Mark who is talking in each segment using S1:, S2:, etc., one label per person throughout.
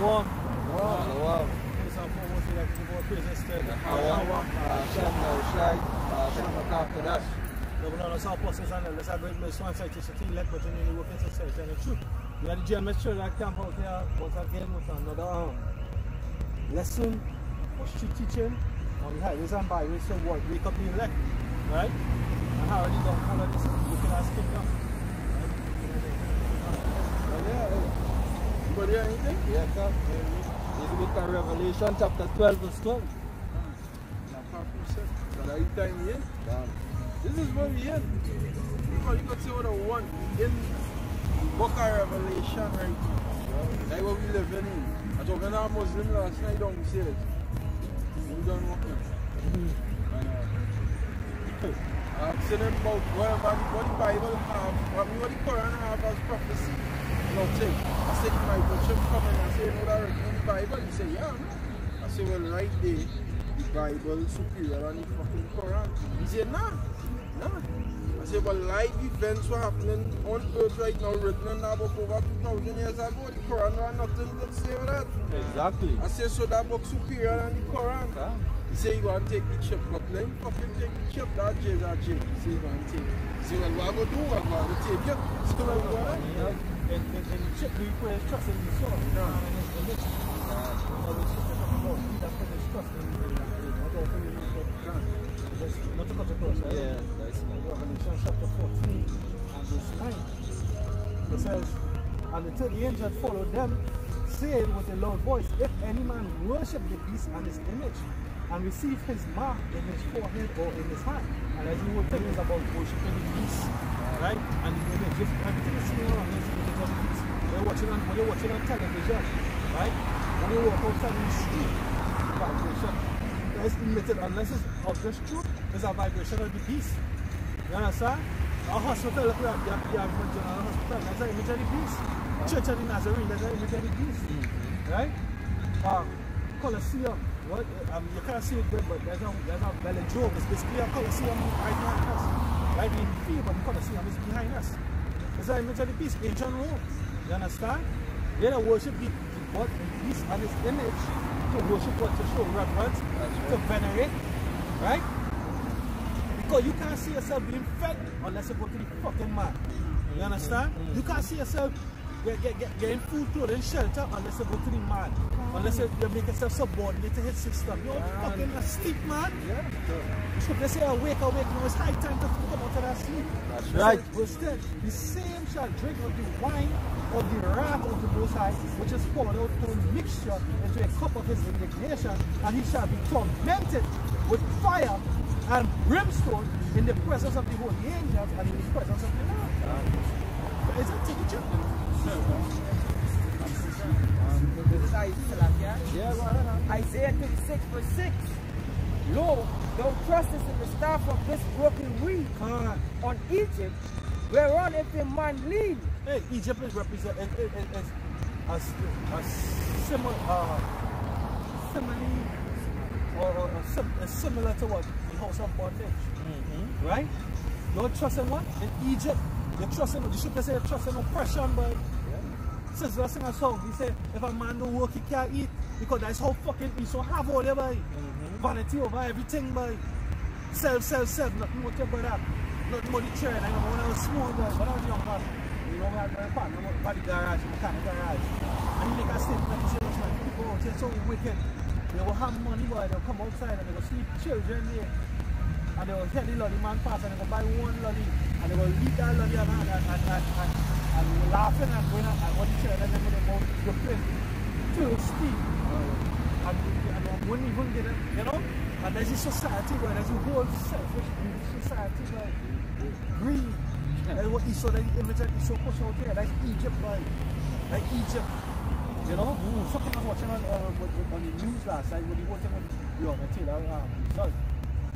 S1: Shalom.
S2: Shalom.
S1: First and foremost, we'd like to give our praises to the Governor Apostles and Elders, our great minister and scientists, let but in the working society and the truth. We are the Gms Trinidad camp out here once again with another lesson or street teaching on highways and byways. So what? Wake up the elect, right? And how are you going to follow this? Looking at kingdom.
S2: Anybody hear anything? Yes, sir. This book of Revelation, chapter 12, verse 12. This is what we in. You can see what I want in book of Revelation right now. That's what we live in. I was talking to a Muslim last night downstairs. We done walking. I asked him about what the Bible have, what the Quran have as prophecy. Nothing. I said, you might watch him come in and say, no, that written in the Bible. He said, yeah, no. I said, well, right there, the Bible is superior than the fucking Quran. He said, nah. I said, well, live events were happening on earth right now, written in that book over 2,000 years ago. The Quran had nothing to say with that.
S1: Exactly.
S2: I said, so that book superior than the Quran. Yeah. He said, you go and take the chip, but let him fucking take the chip. That J is that J. He said, you go and take it. He said, well, what I go do? I'm going to take it. So, well, what?
S1: And the chip, we put his trust in the soul. No. And it's the mission. Not to cut across, right?
S2: Yeah, that's nice.
S1: Revelation chapter 14 and verse 9. It says, and the third angel followed them, saying with a loud voice, if any man worship the beast and his image, and receive his mark in his forehead or in his hand. And as you will tell us about worshiping the beast, right? And the image, if everything is seen around is the image of the beast. When you're watching on television, right? When you walk outside in the street, vibration is emitted unless it's of this truth, there's a vibration of the beast. You understand? A hospital, look at the average general hospital, that's an image of the beast. Church of the Nazarene, that's an image of the beast. Right? Colosseum, what? You can't see it good, but there's a velodrome. It's basically a Colosseum right behind us. Right in the field, but the Colosseum is behind us. It's an image of the beast, ancient Rome. You understand? They don't worship the God and the beast and his image. To worship what? To show reverence, to venerate, right? Because you can't see yourself being fed unless you go to the fucking man. You understand? You can't see yourself getting food, clothing, shelter unless you go to the man. Unless you make yourself subordinate to his system. You're fucking asleep, man. So they say awake, now it's high time to come out of that sleep. That's right. Instead, the same shall drink of the wine of the wrath of the Most High, which is poured out through mixture into a cup of his indignation, and he shall be tormented with fire and brimstone in the presence of the holy angels and in the presence of the Lord. Is that teacher?
S3: Isaiah 36 verse 6. Lord, thou trustest in the staff of this broken reed on Egypt, whereon if a man lean.
S1: Hey, Egypt is represented as similar to what? The house of bondage. Right? You trust in what? In Egypt. You trust in, the ship say you trust in oppression, but since last sing a song, he said, if a man don't work, he can't eat. Because that's how fucking he so have all there, boy. Vanity over everything, boy. Sell, nothing more to that. Nothing more to trade. I know when I was small, boy, when I was young, man, you know, we had a partner by the garage, mechanic garage. And he make a statement, he said, listen, people out here so wicked. They will have money, boy, they'll come outside and they will sleep children there. And they will tell the lolly man pass and they will buy one lolly and they will eat that lolly and laughing and going out and what the children and then about the place thirsty. And wouldn't even get it, you know? And there's a society where there's a whole selfish society where greed. And what he saw, that the image that he saw push out there, that's Egypt, boy. Like Egypt. You know? Something I was watching on the news last night when he was watching the Taylor result.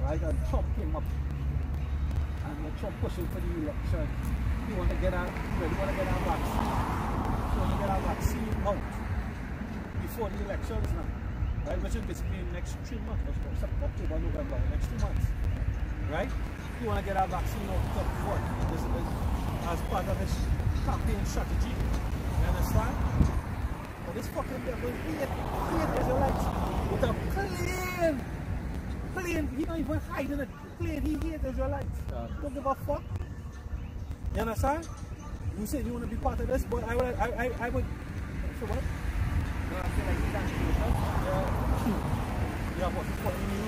S1: Right? And Trump came up. And Trump pushing for the election. He want to get our vaccine. He want to get our vaccine out before the elections now. Right? Which is basically the next 3 months. October, November, next 2 months. Right? He want to get our vaccine out before. This is as part of his campaign strategy. You understand? But this fucking devil hate Israelites with a plain, he not even hiding it, plain, he hate Israelites. Don't give a fuck. You understand? You said you want to be part of this, but I would, so what?
S3: No, I feel like he's actually
S1: Yeah, but he's putting you.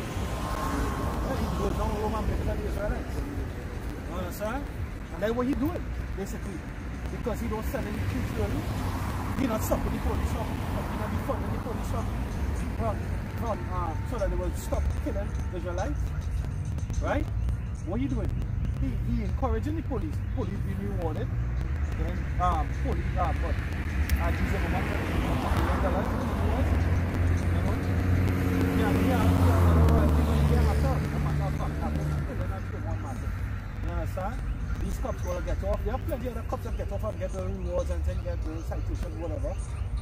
S1: He goes down Roman because of the Israelites. You understand? And that's what he doing, basically. Because he don't send any troops early. He not stopping the police from, he not defunding the police from so that they will stop killing Israelites. Right? What are you doing? He encouraging the police. Police being rewarded. Then police but Jesus you understand? These cops will get off. There are plenty of other cops that get off and get the rewards and then get the citation, whatever.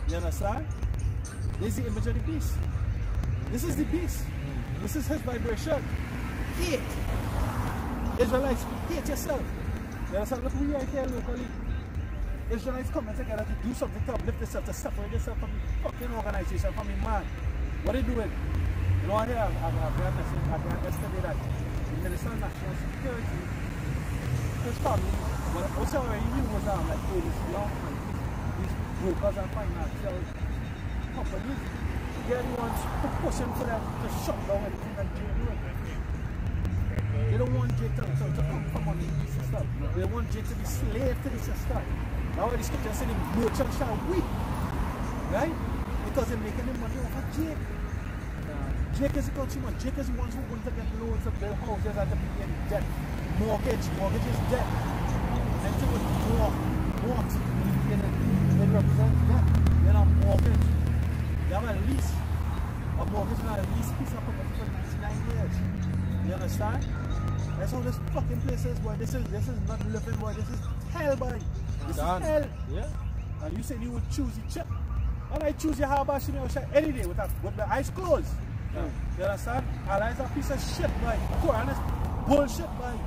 S1: You understand? This is the image of the beast. This is the beast. This is his vibration. Hate. Israelites, hate yourself. You understand? Look, we are here locally. Israelites coming together to do something to uplift themselves, to separate themselves from the fucking organization, from the man. What are they doing? You know what I've heard yesterday that the Minister of National Security, his family, what's already he was like, oh, this long man, these brokers and financial companies, they're the ones pushing for them to shut down everything that they're doing. They don't want Jake to come on the system. They want Jake to be slave to the system. Now the scripture said the merchant shall weep. Right? Because they're making the money off of Jake. Jake is a consumer. Jake is the ones who want to get loans to build houses and to be in debt. Mortgage is debt. And so with what? It represents debt. Then a mortgage. You have a lease. A mortgage and a lease piece of property for 99 years. You understand? That's how this fucking place is, boy. This is not living, boy. This is hell, boy. This is hell. Yeah. And you said you would choose the chip. And I choose your harbor any day with the eyes closed. Yeah. You understand? Allah is a piece of shit, boy. Quran is bullshit, boy.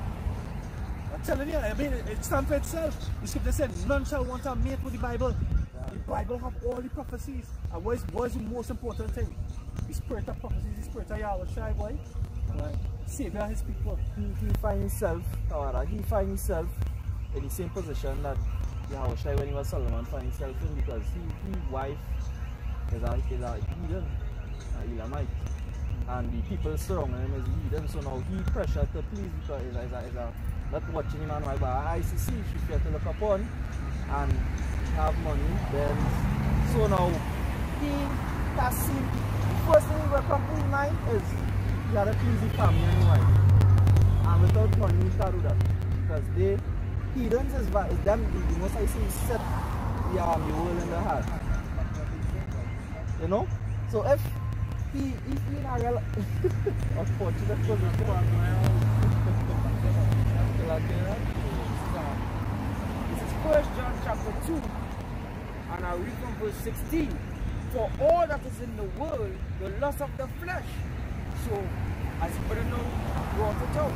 S1: I'm telling you, I mean, it stands for itself. The scripture said, none shall want to mate with the Bible. The Bible have all the prophecies. And what is the most important thing? The spirit of prophecies, the spirit of Yahweh, boy. Right. Savior his people.
S4: He find himself in the same position that Yahweh when he was Solomon find himself in, because his wife is a heathen, an Elamite, and the people surrounding him is heathen. So now he pressured to please, because he's not watching him and by ICC, she fear to look upon and have money. Then so now he has seen the first thing he will come to his mind is he had to please the family and the wife. And without money, he can't do that. Because they, heathens is them, the most I see set the world in the heart. You know? So if he in a real unfortunate position,
S3: this is 1 John chapter 2, and I read from verse 16. For all that is in the world, the lust of the flesh. So, as brother now brought it out,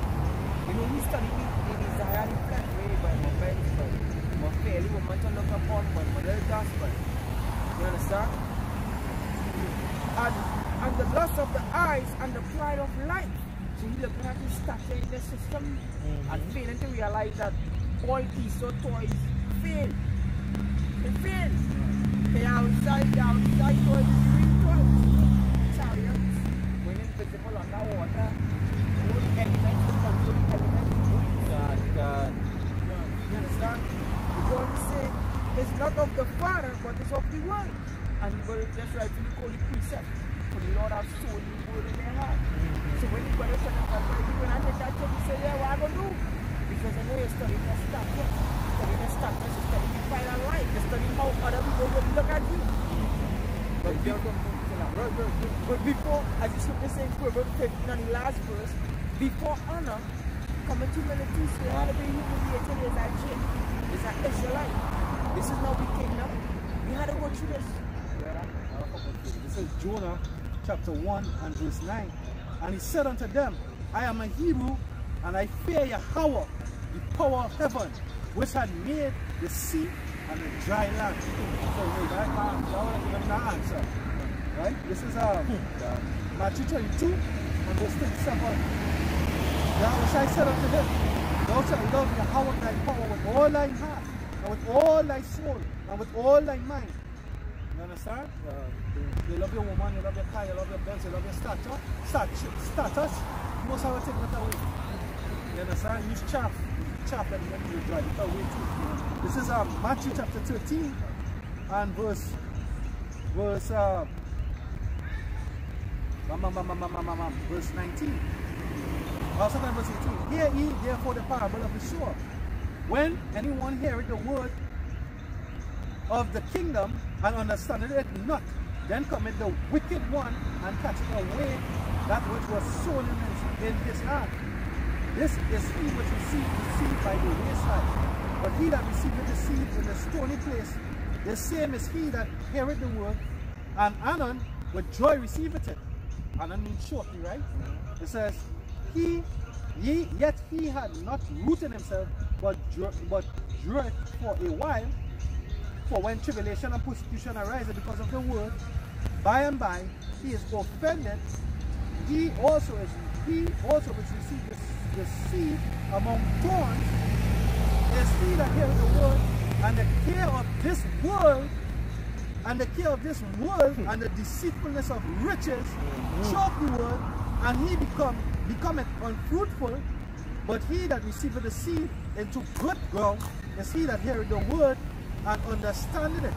S3: you know, we study the desire of the flesh, really, by my friends, but my fairly woman to look upon, but my little gospel. You understand? And the lust of the eyes and the pride of life. So he looking at his stature in the system and failing to realize that all these or toys fail. They fail. They are outside toys, green toys. Chariots, when invisible underwater, all elements, control elements. God. You understand? God say it's not of the Father, but it's of the Word. And he will just rightfully call it precept. For the Lord has sown the word in their heart. So when you go to when I take that job, you say, yeah, what I'm going to do? Because I know you're studying the statutes. Studying the statutes, you're studying the final life. You're studying how other people will look at you. But before, as the scripture says, Proverbs 15 and the last verse, before honor, coming to humility, so you have to be humiliated as a Jew, as an Israelite. This is now the kingdom. You had to go through this.
S1: This is Jonah chapter 1 and verse 9. And he said unto them, I am a Hebrew, and I fear Yahweh, the power of heaven, which had made the sea and a dry land. So wait, right now, I want to give them the answer. Right? This is Matthew 22 and verse 37. Yahweh said unto them, thou shalt love Yahweh thy power with all thine heart, and with all thy soul, and with all thy mind. You understand? You love your woman, you love your car, you love your Benz, you love your status. You must have to take that away. You understand? Use chaff. Chaff that you drive it away too. This is Matthew chapter 13 and verse 19. Also verse 18. Hear ye therefore the parable of the sower. When anyone heareth the word of the kingdom and understandeth it not, then cometh the wicked one and catcheth away that which was sown in his heart. This is he which received the seed by the wayside. But he that receiveth the seed in the stony place, the same is he that heareth the word, and anon with joy receiveth it. Anon means shortly, right? It says, yet he had not root in himself, but drew it for a while. For when tribulation and persecution arises because of the word, by and by he is offended. He also which received the seed among thorns is he that heareth the word, and the care of this world, and the deceitfulness of riches choke the word, and he becometh unfruitful. But he that receiveth the seed into good ground is he that heareth the word and understandeth it,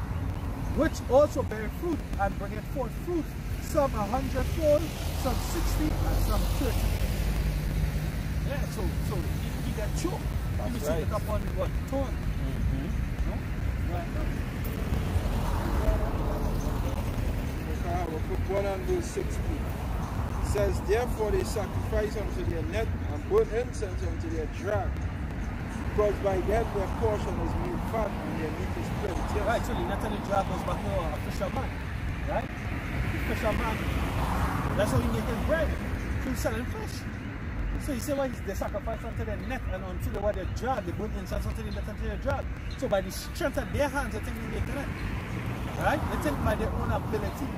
S1: which also beareth fruit and bringeth forth fruit, some 100-fold, some 60, and some 30. Yeah, so he got choked. He received it upon what? Thorn. No? Right.
S2: We'll put 1 and verse 16. It says, therefore they sacrifice unto their net and burn incense unto their drag, because by them their portion is made fat and their meat is plenteous.
S1: Right, so the net and the drag goes back to a fisherman. Right? The fisherman, that's how he make his bread. So he's selling fish. So you see why they sacrifice unto their net and unto the what they drag, they burn incense unto the net and to their drag. So by the strength of their hands, they think they make it. Right? They think by their own ability.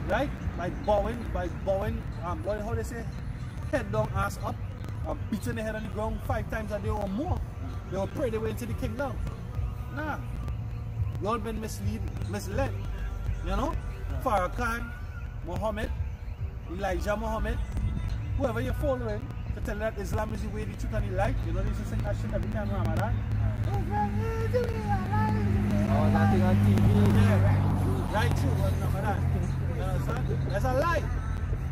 S1: Right? By bowing, how they say, head down, ass up, beating the head on the ground 5 times a day or more, they will pray their way into the kingdom. Nah. You all been misled. You know? Farrakhan, Muhammad, Elijah Muhammad, whoever you're following, to tell you that Islam is the way, the truth, and the light. You know, they used to sing that shit every time Ramadan.
S4: Oh, nothing on TV.
S1: Yeah, right through Ramadan. You understand? That's a lie.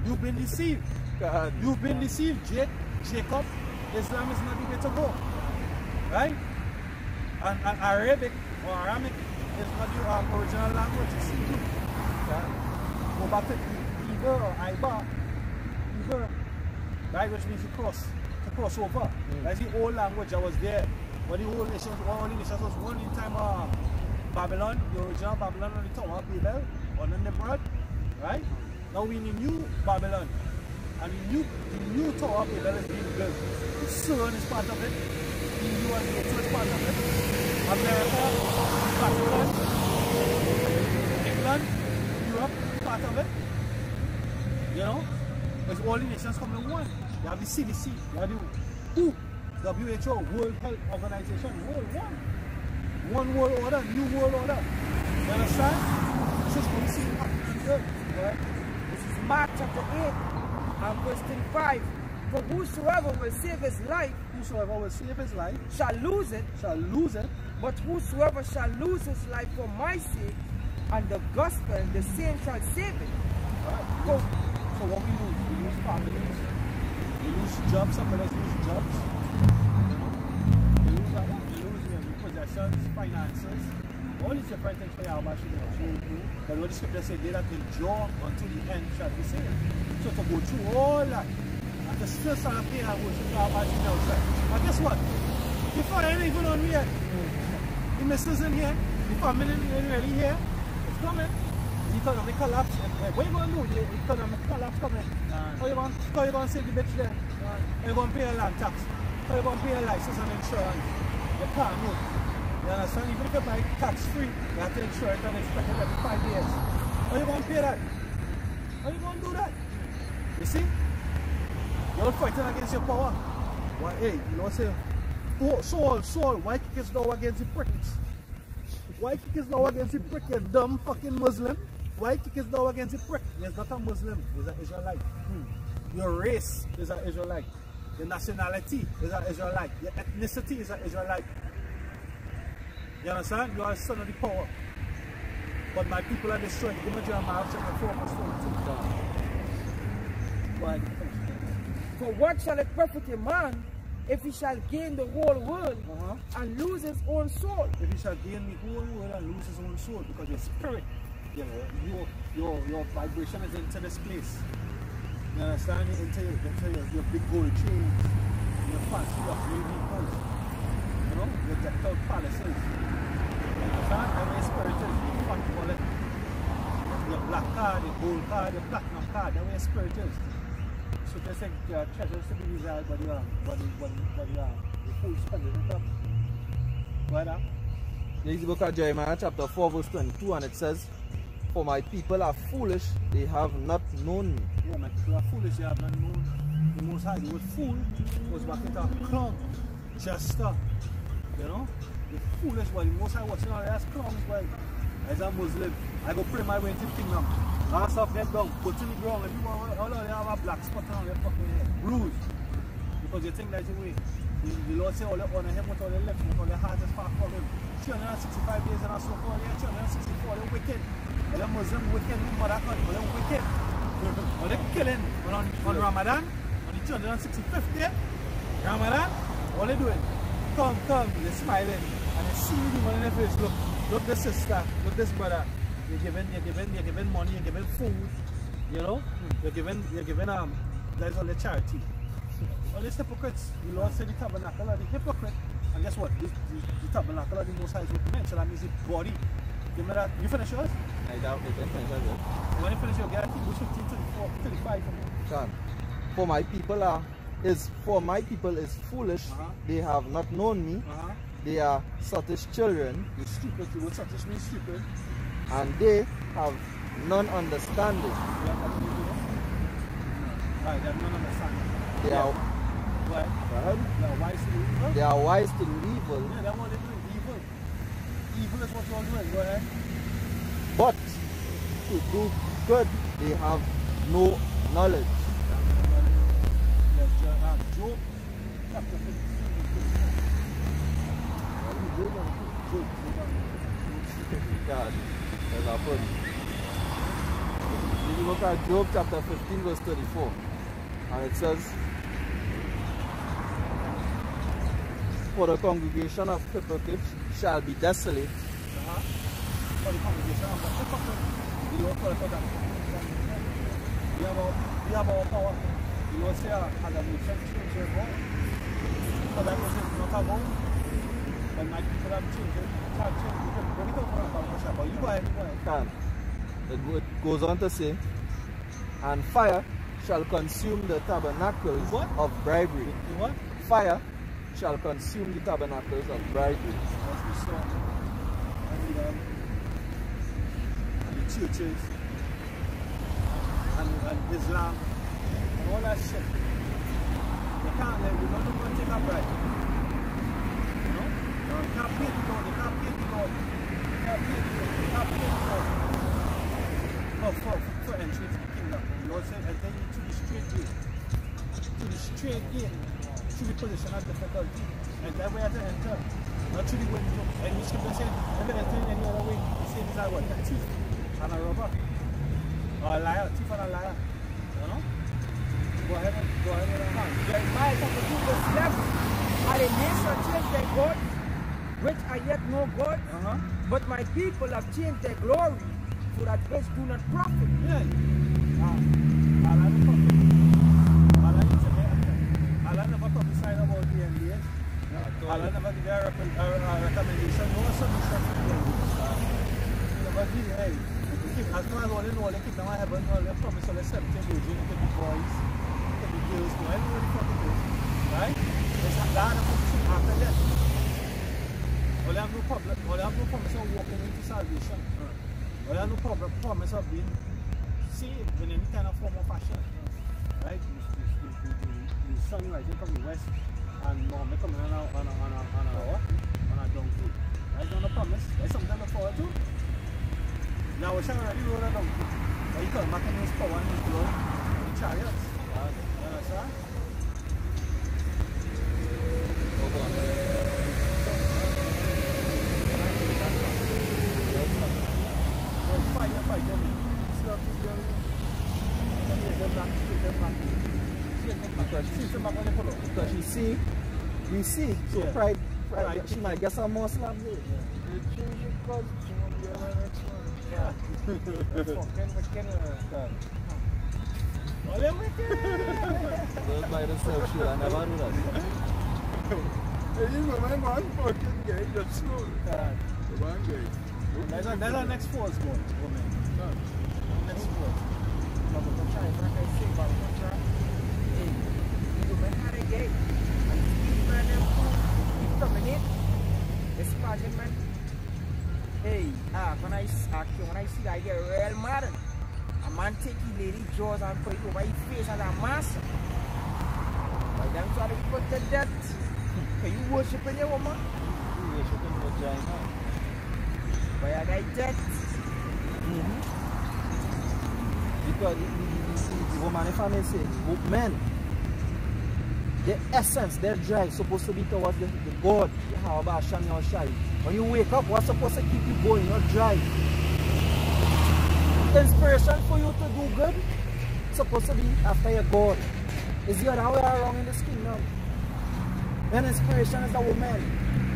S1: You've been deceived.
S4: God.
S1: You've been deceived, Jacob. Islam is not the way to go. Right? And Arabic or Aramic is not your original language. You see? Yeah. Go back to Iber or Iber. Iber. Right? Which means to cross over. That's the old language that was there. But the old nations, all the nations was one in time of Babylon, the original Babylon on the Tower of Babel, on the Nimrod. Right? Now we in the new Babylon. And the new Tower of Babel is being built. The sun is part of it. The EU and NATO is part of it. America, Vatican, England, Europe, part of it. You know? Because all the nations come in one. You have the CDC, you have the WHO, WHO, World Health Organization, one world order, new world order. You understand? This is what we see happening on earth. Right?
S3: This is Mark chapter 8 and verse 35. For whosoever will save his life, shall lose it. But whosoever shall lose his life for my sake and the gospel, the same shall save it.
S1: Right. So what we lose families, we lose jobs, some of us lose jobs. We lose possessions, finances, all these different things for Yahweh should do. But what the scripture said, they that endure until the end shall be saved. So to go through all that, and to still start paying and worship Yahweh should do outside. And guess what? The father ain't even on me yet. The missus in here, the family ain't really here. It's coming. The economic collapse. What are you going to do? The economic collapse coming. How you going to save the bitch there? How you going to pay a land tax? How you going to pay a license and insurance? You can't move. You understand? Even if you buy tax free, you have to insure it and inspect it every 5 years. How are you going to pay that? How are you going to do that? You see? You're fighting against your power. Well, hey, you know what I'm saying? Saul, why kick his dog against the pricks? Why kick his dog against the prick, you dumb fucking Muslim? Why kick his dog against the prick? He's not a Muslim, he's an Israelite. Your race is an Israelite. Your nationality is an Israelite. Your ethnicity is an Israelite. You understand? You are a son of the power. But my people are destroyed. Give me Jeremiah chapter 4 verse 22. Go ahead.
S3: For what shall it profit a man if he shall gain the whole world and lose his own soul?
S1: If he shall gain the whole world and lose his own soul, because your spirit, your vibration is into this place. You understand? Into your big gold chains, your fancy luxury vehicles, you know, your decked out palaces. You understand? And your spirit is your fat wallet, your black card, your gold card, your platinum card, that's where your spirit is. So they say your treasures to be desired, but you are the fool spending it up. Right now?
S4: There is the book of Jeremiah chapter 4 verse 22, and it says, for my people are foolish, they have not known me.
S1: Yeah, my people are foolish, they have not known the Most High. The word fool was back into a clown, jester, you know? The foolish one, the Most High watching all that's clowns, boy. As a Muslim, I go pray my way into the kingdom. Last off, get down, put in the ground, and people all they have a black spot on their fucking head. Bruise. Because you think that's the way. The Lord say all they honor him with all their lips, with all their heart is far from him. 365 days in a so-called year, 364, they're wicked. They're Muslim wicked, mother God, they're wicked. Or they're killing on Ramadan, on the 265th day, Ramadan, what they doing? Come, they're smiling, and they see the money in their face. Look this sister, look this brother. You're giving money, you're giving food, you know, you're giving that's all the charity. All these hypocrites, the Lord said the tabernacle are the hypocrite, and guess what? The tabernacle are the Most High is with men, so that means the body. Give me that. You finish yours?
S4: I doubt it, I finish yours.
S1: When you finish your guarantee, go 15 to 35 for me.
S4: Son, for my people is foolish, they have not known me, they are sottish children.
S1: You're stupid, you would sottish mean stupid.
S4: And they have none understanding.
S1: Right, they have none understanding.
S4: They are
S1: wise to do evil.
S4: They are wise to do evil.
S1: Yeah, that's what they're doing, evil. Evil is what you're doing, go ahead.
S4: But to do good, they have no knowledge.
S1: Job chapter 15.
S4: God, that's our point. If you look at Job chapter 15 verse 34, and it says, for the congregation of hypocrites shall be desolate.
S1: For the congregation of hypocrites, the Lord called for that. We have our power. The Lord said, as a nation change their vote. For that was not a vote. But my people have changed it. Bring it up for a but you go ahead.
S4: It goes on to say, and fire shall consume the tabernacles of bribery.
S1: What?
S4: Fire shall consume the tabernacles of bribery.
S1: As we saw. And the churches. And Islam. And all that shit. They can't let you not take a bribe. You know? You can't pay the Lord. You can't pay the Lord. You can't pay the Lord. You can't pay the Lord. For entry to the kingdom. The Lord said, enter you to the straight gate. To the straight gate. To the position of difficulty. And that way I have to enter. Not to the window. And you should be saying, if I enter in any other way, the same as I was. A thief and a robber. Or a liar. A thief and a liar. You know? Go ahead and
S3: Jeremiah chapter 2 verse 11. And a nation changed their God, which are yet no God, but my people have changed their glory, so that which do not profit.
S1: Yeah. Allah never prophesied about the NDS. Allah never did a recommendation. No submission to the never did. Hey, as far as all they know, they keep them in heaven, all they promise all the 17 virgin, it can be boys, it can be girls, no, everybody fucking do. Right? There's a lot of promises after that. Well, they have no problem. Well, they have no promise of walking into salvation. Well, they have no promise of being saved in any kind of form or fashion. Right? The sun rising from the west and Muhammad coming on a donkey. That's not a promise. That's something to look forward to. Now, we're trying to really roll a donkey. But you come back in his power and his glory in the chariots. You understand?
S4: Because we see, so
S1: Yeah.
S4: pride, she might get some more slams.
S1: Well, they're wicked.
S4: Those by themselves, I never do that.
S2: You know, my man fucking gay, that's slow. The man gay.
S1: That's our next force going. Next force.
S3: When I see that, I get real mad. A man take his lady jaws and put it over his face as a mask. Like them trying to be put to death. Can you worshiping your woman?
S4: You worshiping the vagina.
S3: By a guy death.
S4: Because the woman, if I may say, men, their essence, their drive supposed to be towards the God, Yahweh Hashem Yahushai. When you wake up, what's supposed to keep you going, your drive? The inspiration for you to do good supposed to be after your God. Is the other way around in this kingdom. And inspiration is the woman.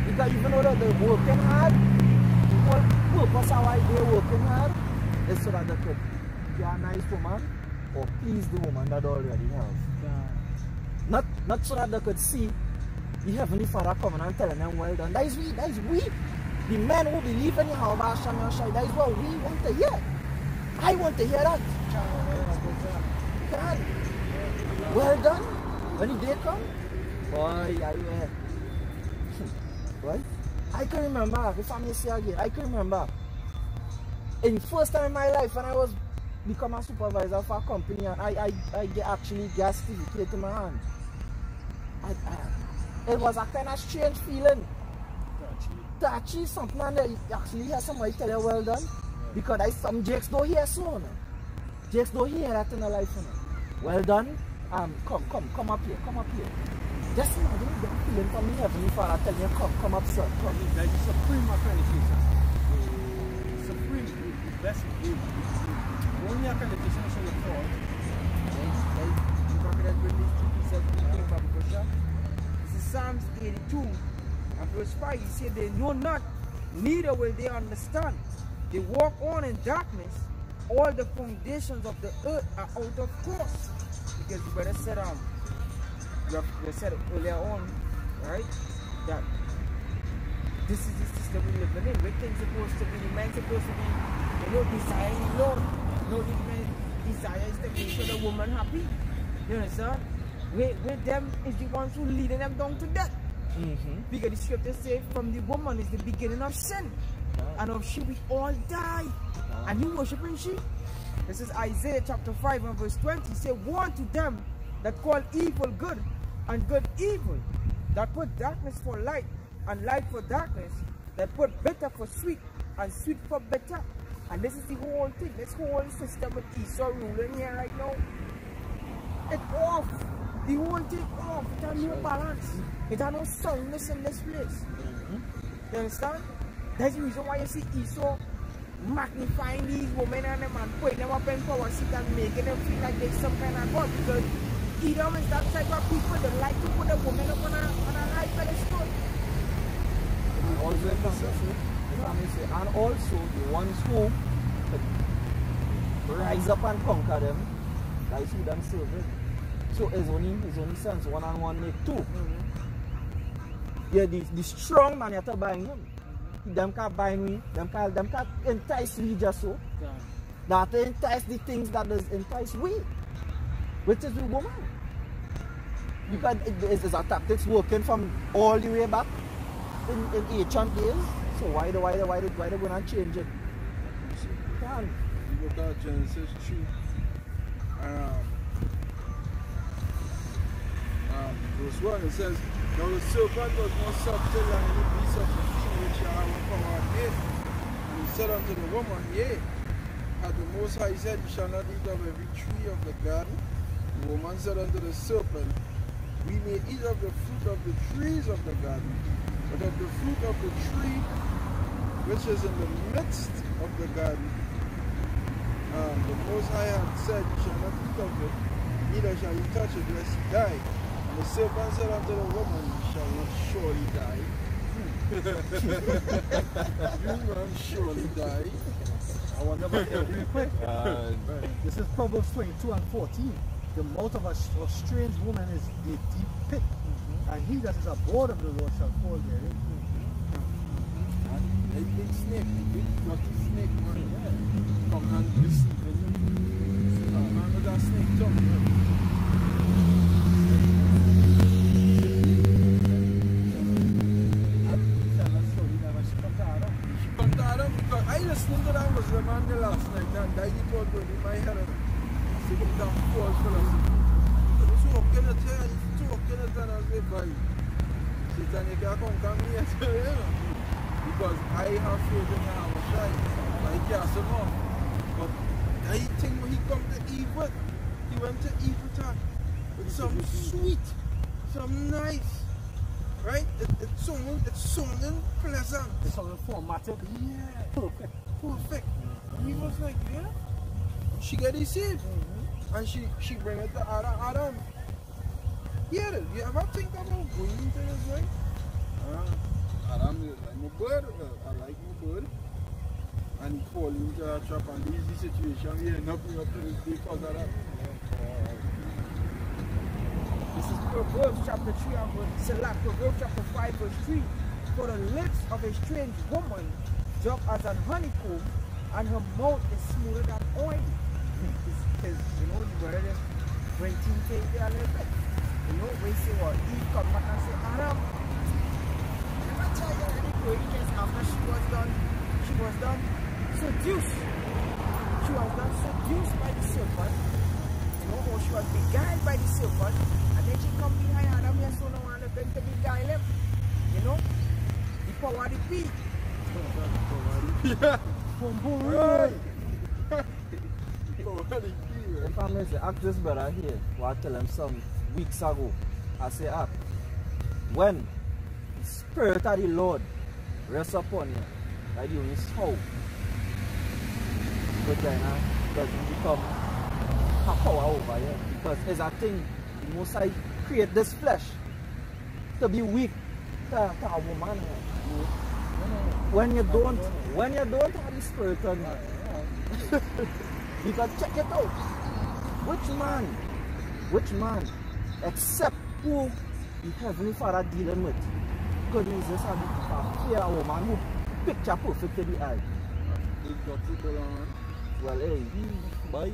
S4: Because even though they're working hard, the whole purpose of why they're working hard is so that they could be a nice woman or please the woman that they already have. Yeah. Not so that they could see the Heavenly Father coming and telling them, well done. That is we. The men who believe in Yahweh Hashem Yahushai, that is what we want to hear. I want to hear that. God. Well done. When the day comes, boy, right? I can remember, if I may say again, I can remember in first time in my life when I was become a supervisor for a company and I actually gas certificate in my hand. It was a kind of strange feeling. Touchy, something and you actually hear somebody tell you well done. Because some jakes don't hear so. No? Jakes don't hear that in their life. No? Well done. Come up here. Just imagine that feeling from the Heavenly Father telling you come up sir. Come.
S1: That is supreme accreditation. Supreme, best grade. Only accreditation should look for.
S3: This is Psalms 82 and verse 5. He said, they know not, neither will they understand. They walk on in darkness. All the foundations of the earth are out of course. Because the brother said, they said earlier on, right, that this is the system we live in. Where things supposed to be, the man supposed to be, desiring the Lord. The desire is to make the woman happy. You understand? With them is the ones who leading them down to death. Because the scripture says from the woman is the beginning of sin. And of she we all die. And you worshiping she? This is Isaiah chapter 5 and verse 20. He said, woe to them that call evil good and good evil, that put darkness for light and light for darkness, that put bitter for sweet and sweet for bitter. And this is the whole thing, this whole system with Esau ruling here right now. It's off. The whole thing off. It has no balance. It has no soundness in this place. You understand? That's the reason why you see Esau magnifying these women and them and putting them up in power seat and making them feel like they're some kind of god. Because Edom is that type of people that like to put a woman up on a high pedestal.
S4: And also the ones who rise up and conquer them, that is who them serving. So it's only sense one and one make two. Yeah, the strong man you have to buy him. Them can't buy me, them can't entice me just so. That entice the things that does entice we, which is the woman. Because it's a tactics working from all the way back. in ancient days. So why they gonna change it? Can't.
S2: You look at Genesis 2. Verse 1, it says, now the serpent was more subtle than any beast of the field which Yahweh power made. And he said unto the woman, yea, had the Most High said, you shall not eat of every tree of the garden. The woman said unto the serpent, we may eat of the fruit of the trees of the garden, but of the fruit of the tree which is in the midst of the garden, the Most High had said, you shall not eat of it, neither shall you touch it, lest you die. And the serpent said unto the woman, you shall not surely die. You will surely die.
S1: I wonder about that real quick. This is Proverbs 22 and 14. The mouth of a strange woman is a deep pit, and he that is abhorred of the Lord shall fall therein.
S2: And a big snake, a big dirty snake, man. Come and deceive you. Man with that snake tongue. Because I listened to that Muslim man the last night and died it all going in my head. Sitting down false philosophy. I was walking at her, I was talking at her and I was like, boy, Satan, you can't come here, you know. Because I have faith in Yahweh Shai. I cast him off. But I think when he come to Eve with, he went to Eve with some sweet, some nice. Right? It's sounding pleasant.
S1: It's all formatted.
S2: Yeah. Perfect. And he was like, yeah. She get his seed. And she bring it to Adam. Yeah, you ever think about going into this way? Adam is like my bird. I like my bird. And he fall into a trap and this is the situation. He end up to this because of that.
S3: This is Proverbs chapter 3 and verse Proverbs chapter 5 verse 3. For the lips of a strange woman drop as an honeycomb, and her mouth is smoother than oil. Because you know the word is when things take there a little bit. You know, we say what Eve come back and say, Adam, never tell you any greatness after she was done seduced. She was done seduced by the serpent. You know, or she was beguiled by the serpent. And then she come behind Adam and so no one them to beguile him. You know? The power of the pig.
S2: Yeah.
S1: Right.
S4: If I may say, ask this brother here, what I tell him some weeks ago. I say, when the Spirit of the Lord rests upon you, that you is how vagina doesn't become a power over you. Because it's a thing, the Most High create this flesh to be weak to a woman. When you don't have the Spirit on you, you can check it out. Which man, except who the Heavenly Father dealing with, could resist a fair woman who picture perfect to the eye? Well, hey, boy,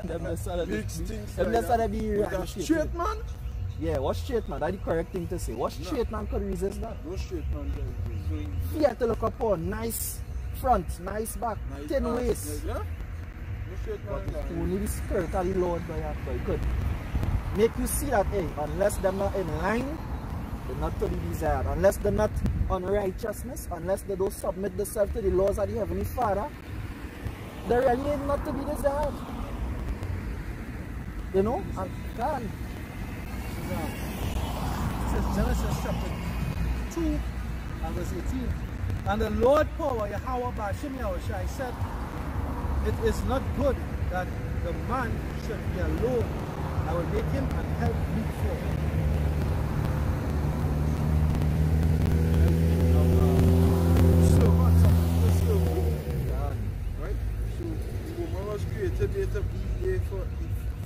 S4: them decided to be right.
S2: Straight man?
S4: Yeah, what straight man? That's the correct thing to say. What straight man could resist that?
S2: No straight man.
S4: You have to look upon nice front, nice back, thin waist.
S2: Yeah? No straight man.
S4: You need the Spirit of the Lord by that boy. Could make you see that, hey, unless they're not in line, they're not to be desired. Unless they're not on righteousness, unless they don't submit themselves to the laws of the Heavenly Father, they really ain't not to be desired. You know? And God.
S1: This is Genesis chapter 2 and verse 18. And the Lord power Yahweh Bashim Yahushai said, it is not good that the man should be alone. I will make him an help meet for him.
S2: Right? So the woman was created there to be there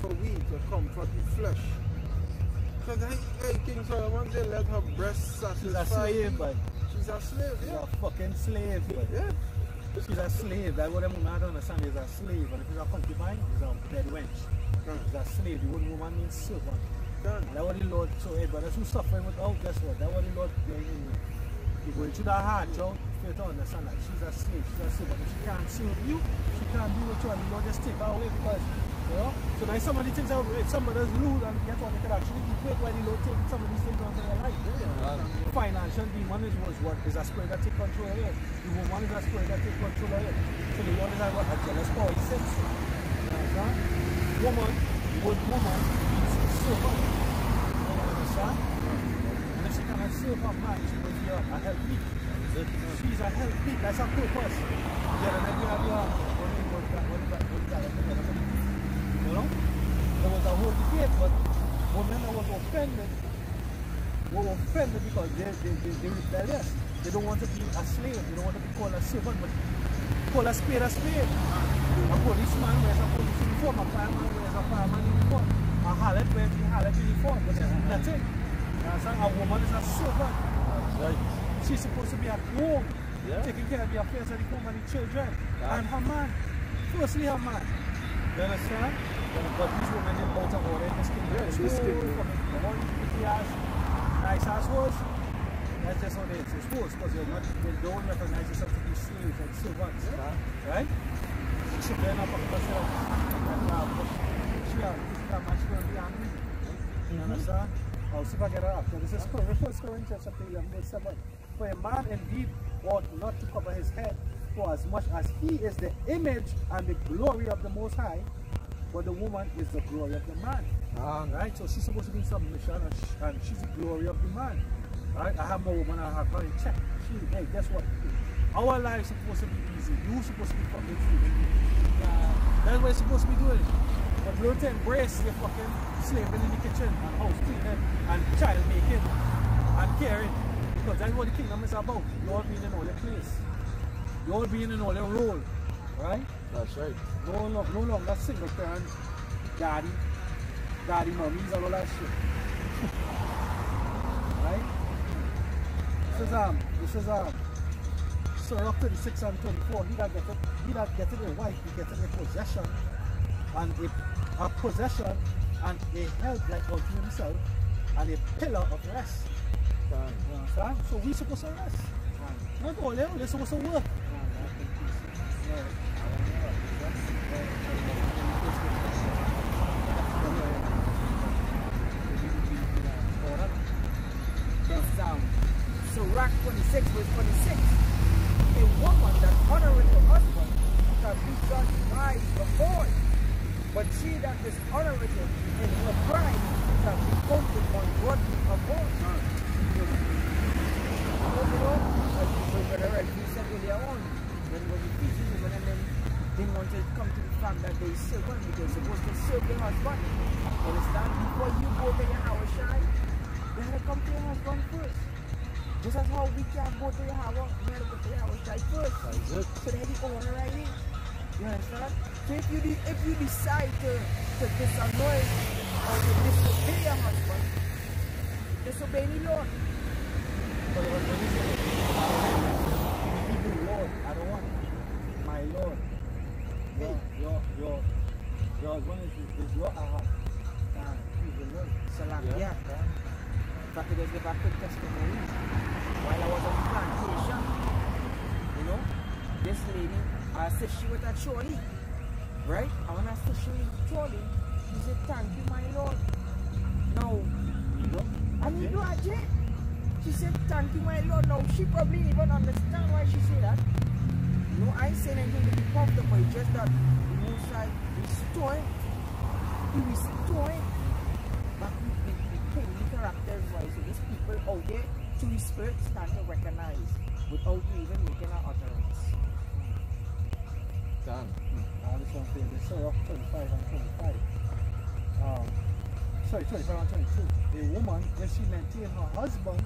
S2: for we to comfort the flesh. Because hey, King Solomon said let her breast satisfy.
S1: She's a slave, but
S2: she's a slave,
S1: she's
S2: yeah.
S1: a fucking slave, but
S2: Yeah.
S1: she's a slave. That's what I'm not understand is a slave. And if it's a concubine, it's a dead wench. It's a slave. The word woman means servant. That's what the Lord, so hey brothers who suffering without, guess what? That's what the Lord doing in you. You're going through that hard job, fail to understand that she's a slave, but if she can't serve you, she can't be with you, and the Lord just take her away because, you know, so there's some of the things that if somebody's lose and get what they can actually equate why the Lord take some of these things out of their life. Financial demon was what is a spirit that take control of it. The woman is a spirit that take control of it. So the Lord is like what? A jealous power, he says. Woman, is servant. You understand? And if she cannot serve her man, she will be a helpmeet. She's a helpmeet, that's her purpose. Yeah, and then you have your you know? There was a whole debate, but women that was offended were offended because they're rebellious. They don't want to be a slave, they don't want to be called a servant, but call a spade a spade. A policeman wears a police uniform, a fireman wears a fireman uniform, a harlot wears a harlot uniform, but there's nothing. A woman is a servant. Right. She's supposed to be at home, taking care of the affairs of the home and the children, and her man. Firstly, her man. You understand? But these women didn't go to order in this kingdom. Nice ass horse. That's just how they it's horse, because they don't recognize yourself to be slaves and servants. Right? She then up on herself she will be angry. You understand? I'll see if I get her after. This is 1 Corinthians chapter 11, verse 7. For a man indeed ought not to cover his head, for as much as he is the image and the glory of the Most High, but the woman is the glory of the man. Right? So she's supposed to be in submission, and she's the glory of the man. Right? I have my woman, I have her in check. Hey, guess what? Our life is supposed to be easy. You're supposed to be fucking free. That's what you're supposed to be doing. But learn to embrace your fucking slaving in the kitchen and house cleaning and child making and caring. Because that's what the kingdom is about. You all being in all your place. You all being in all your role. Right?
S4: That's right.
S1: No longer single parent, daddy, mummies, and all that shit. Right? This is Sirach 36 and 24. He that get it a wife, he get it a possession, and a possession and a help like unto himself, and a pillar of rest. You understand? So we supposed to rest. Not all they're supposed to work.
S3: So Sirach 26 verse 26. A woman that honoreth her husband shall be judged wise before, but she that dishonoreth him in her pride shall be counted unworthy of God. We said earlier on, when we teach women and then they want to come to the fact that they serve one because they're supposed to serve their husband. Understand? Before you go to your house shy, you have to come to your husband first. Just as how we can't go to your house, we have to go to your house shy first. So they're the owner right here. You understand? So if you decide to disannoy or to disobey your husband, disobey the Lord.
S1: But when you say, Lord, I don't want my Lord. Your husband is your Ahab. He's the Lord.
S3: Salam. Yeah. In fact, there's a quick testimony. While I was on the plantation, you know, this lady, I said she was a trolley, right? And when I said she was a trolley, she said, thank you, my Lord. Now, I need to adjust. She said, thank you, my Lord. Now, she probably didn't even understand why she said that. You know, I ain't saying anything to be comfortable. It's just that the Most High restoring. He restoring. But the kingly characters, right? So these people out there, to the spirit, stand to recognize without you even making an utterance.
S4: Done.
S1: This one says, they saw up 25 and 25. 25 and 22. A woman, if she maintain her husband,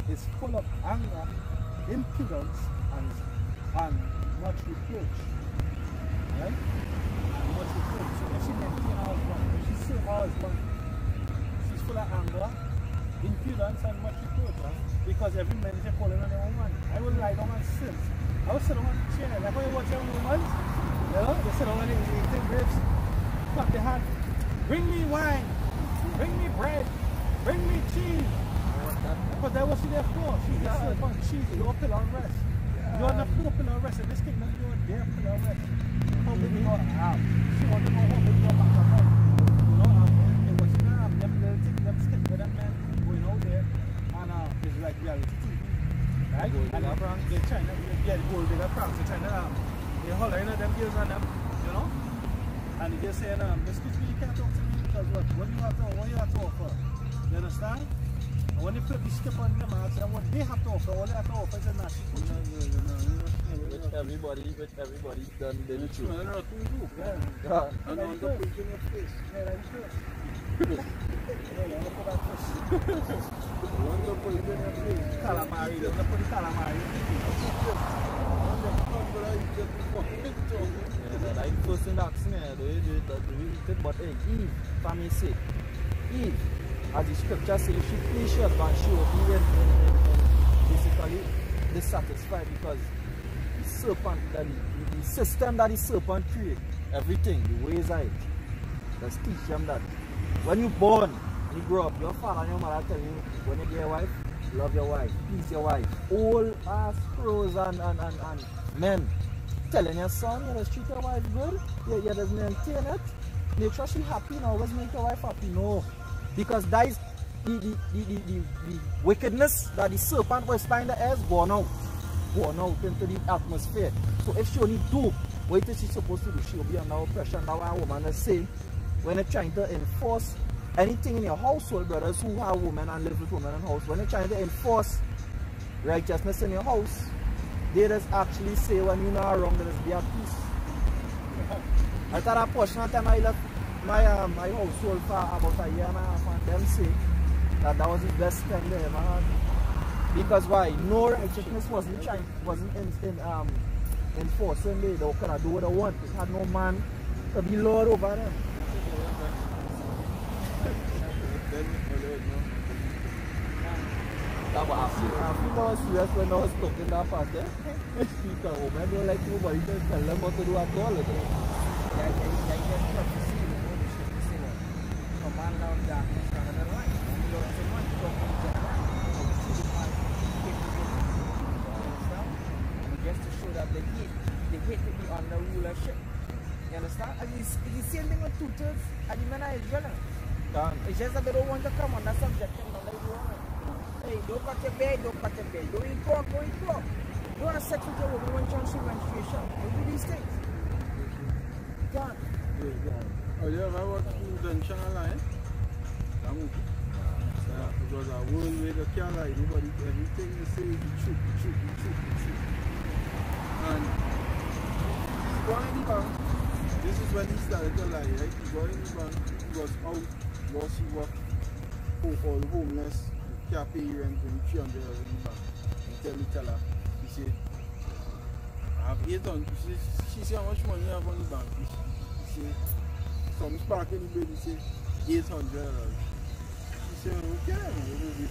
S1: is full of anger, impudence, and much reproach. Right? And much reproach. So if she maintain her husband, if she serve her husband, she's full of anger, impudence, and much reproach. Right? Because every man is calling on a woman. I will lie down and sit. I will sit down on the chair. Like when you watch a woman, you know, they sit down and they take grapes, clap their hand, bring me wine, bring me bread. Bring me cheese. Because that was she there for. She's the serpent. She's your pillar of rest. You're not no pillar of rest in this kingdom. You're their pillar of rest. How many you have? She want to know how many you have. You know, it was them little things, them skits with that man going out there, and it's like reality TV, right? And they're trying to get gold digger pranks. They're trying to they're hollering at them girls on them, you know. And they're just saying, excuse me, you can't talk to me because what you have to offer? You understand? And when they put the skip on them, I say what they have to offer, all they have to offer is a nasty food.
S4: With everybody done the truth.
S1: Yeah. And on the put in your face. Yeah, that's true. Yeah, look at that fish. One look put it in your face. Calamari, look put the calamari.
S4: Yeah, like first thing that's me, the way they eat it, but hey, Eve, for me sake, Eve, as the scripture says, she pleased her husband, she obedient in basically dissatisfied because the serpent, the system that the serpent create, everything, the ways of it, just teach them that when you born, you grow up, your father and your mother tell you, when you get a wife, love your wife, please your wife. All ass pros and men telling your son, you just treat your wife good, you just maintain it, make sure she's happy, and always make your wife happy. No, because that is the wickedness that the serpent was trying to air gone out into the atmosphere. So if she only do what she's supposed to do, she'll be under pressure. Now a woman is saying, when they're trying to enforce anything in your household, brothers who are women and live with women in the house, when they're trying to enforce righteousness in your house, they just actually say when you're not wrong, there is be at peace. I thought a portion of time I left my household for about a year and a half, and them say that was the best time they ever had. Because why? No righteousness wasn't enforcing they could do what they want. It had no man to be Lord over them. I feel serious when I was talking that part there. Because women don't like nobody to tell them what to do at all.
S3: Command down darkness rather than light. Just to show that they hate to be under rulership. You understand? And it's the same thing with tutors and the men are Israel. It's just that they don't want to come on that subject and not let it go on. Hey, don't cut your bed, don't cut your bed. Don't eat pork, don't eat pork. You want to sex with your woman when you're on menstruation. Don't do these things. God.
S2: Oh, you ever watch the channel line? Because a world where you can't lie, nobody, everything you say is the truth. And he's going in the bank. This is when he started to lie, right? He got in the bank, he was out, lost his work, all homeless, can't pay rent, and 300 in the bank. And tell her, he said, I have 800. She said, how much money you have on the bank? He said, some spark in the bed, he said, $800. She said, okay, it will be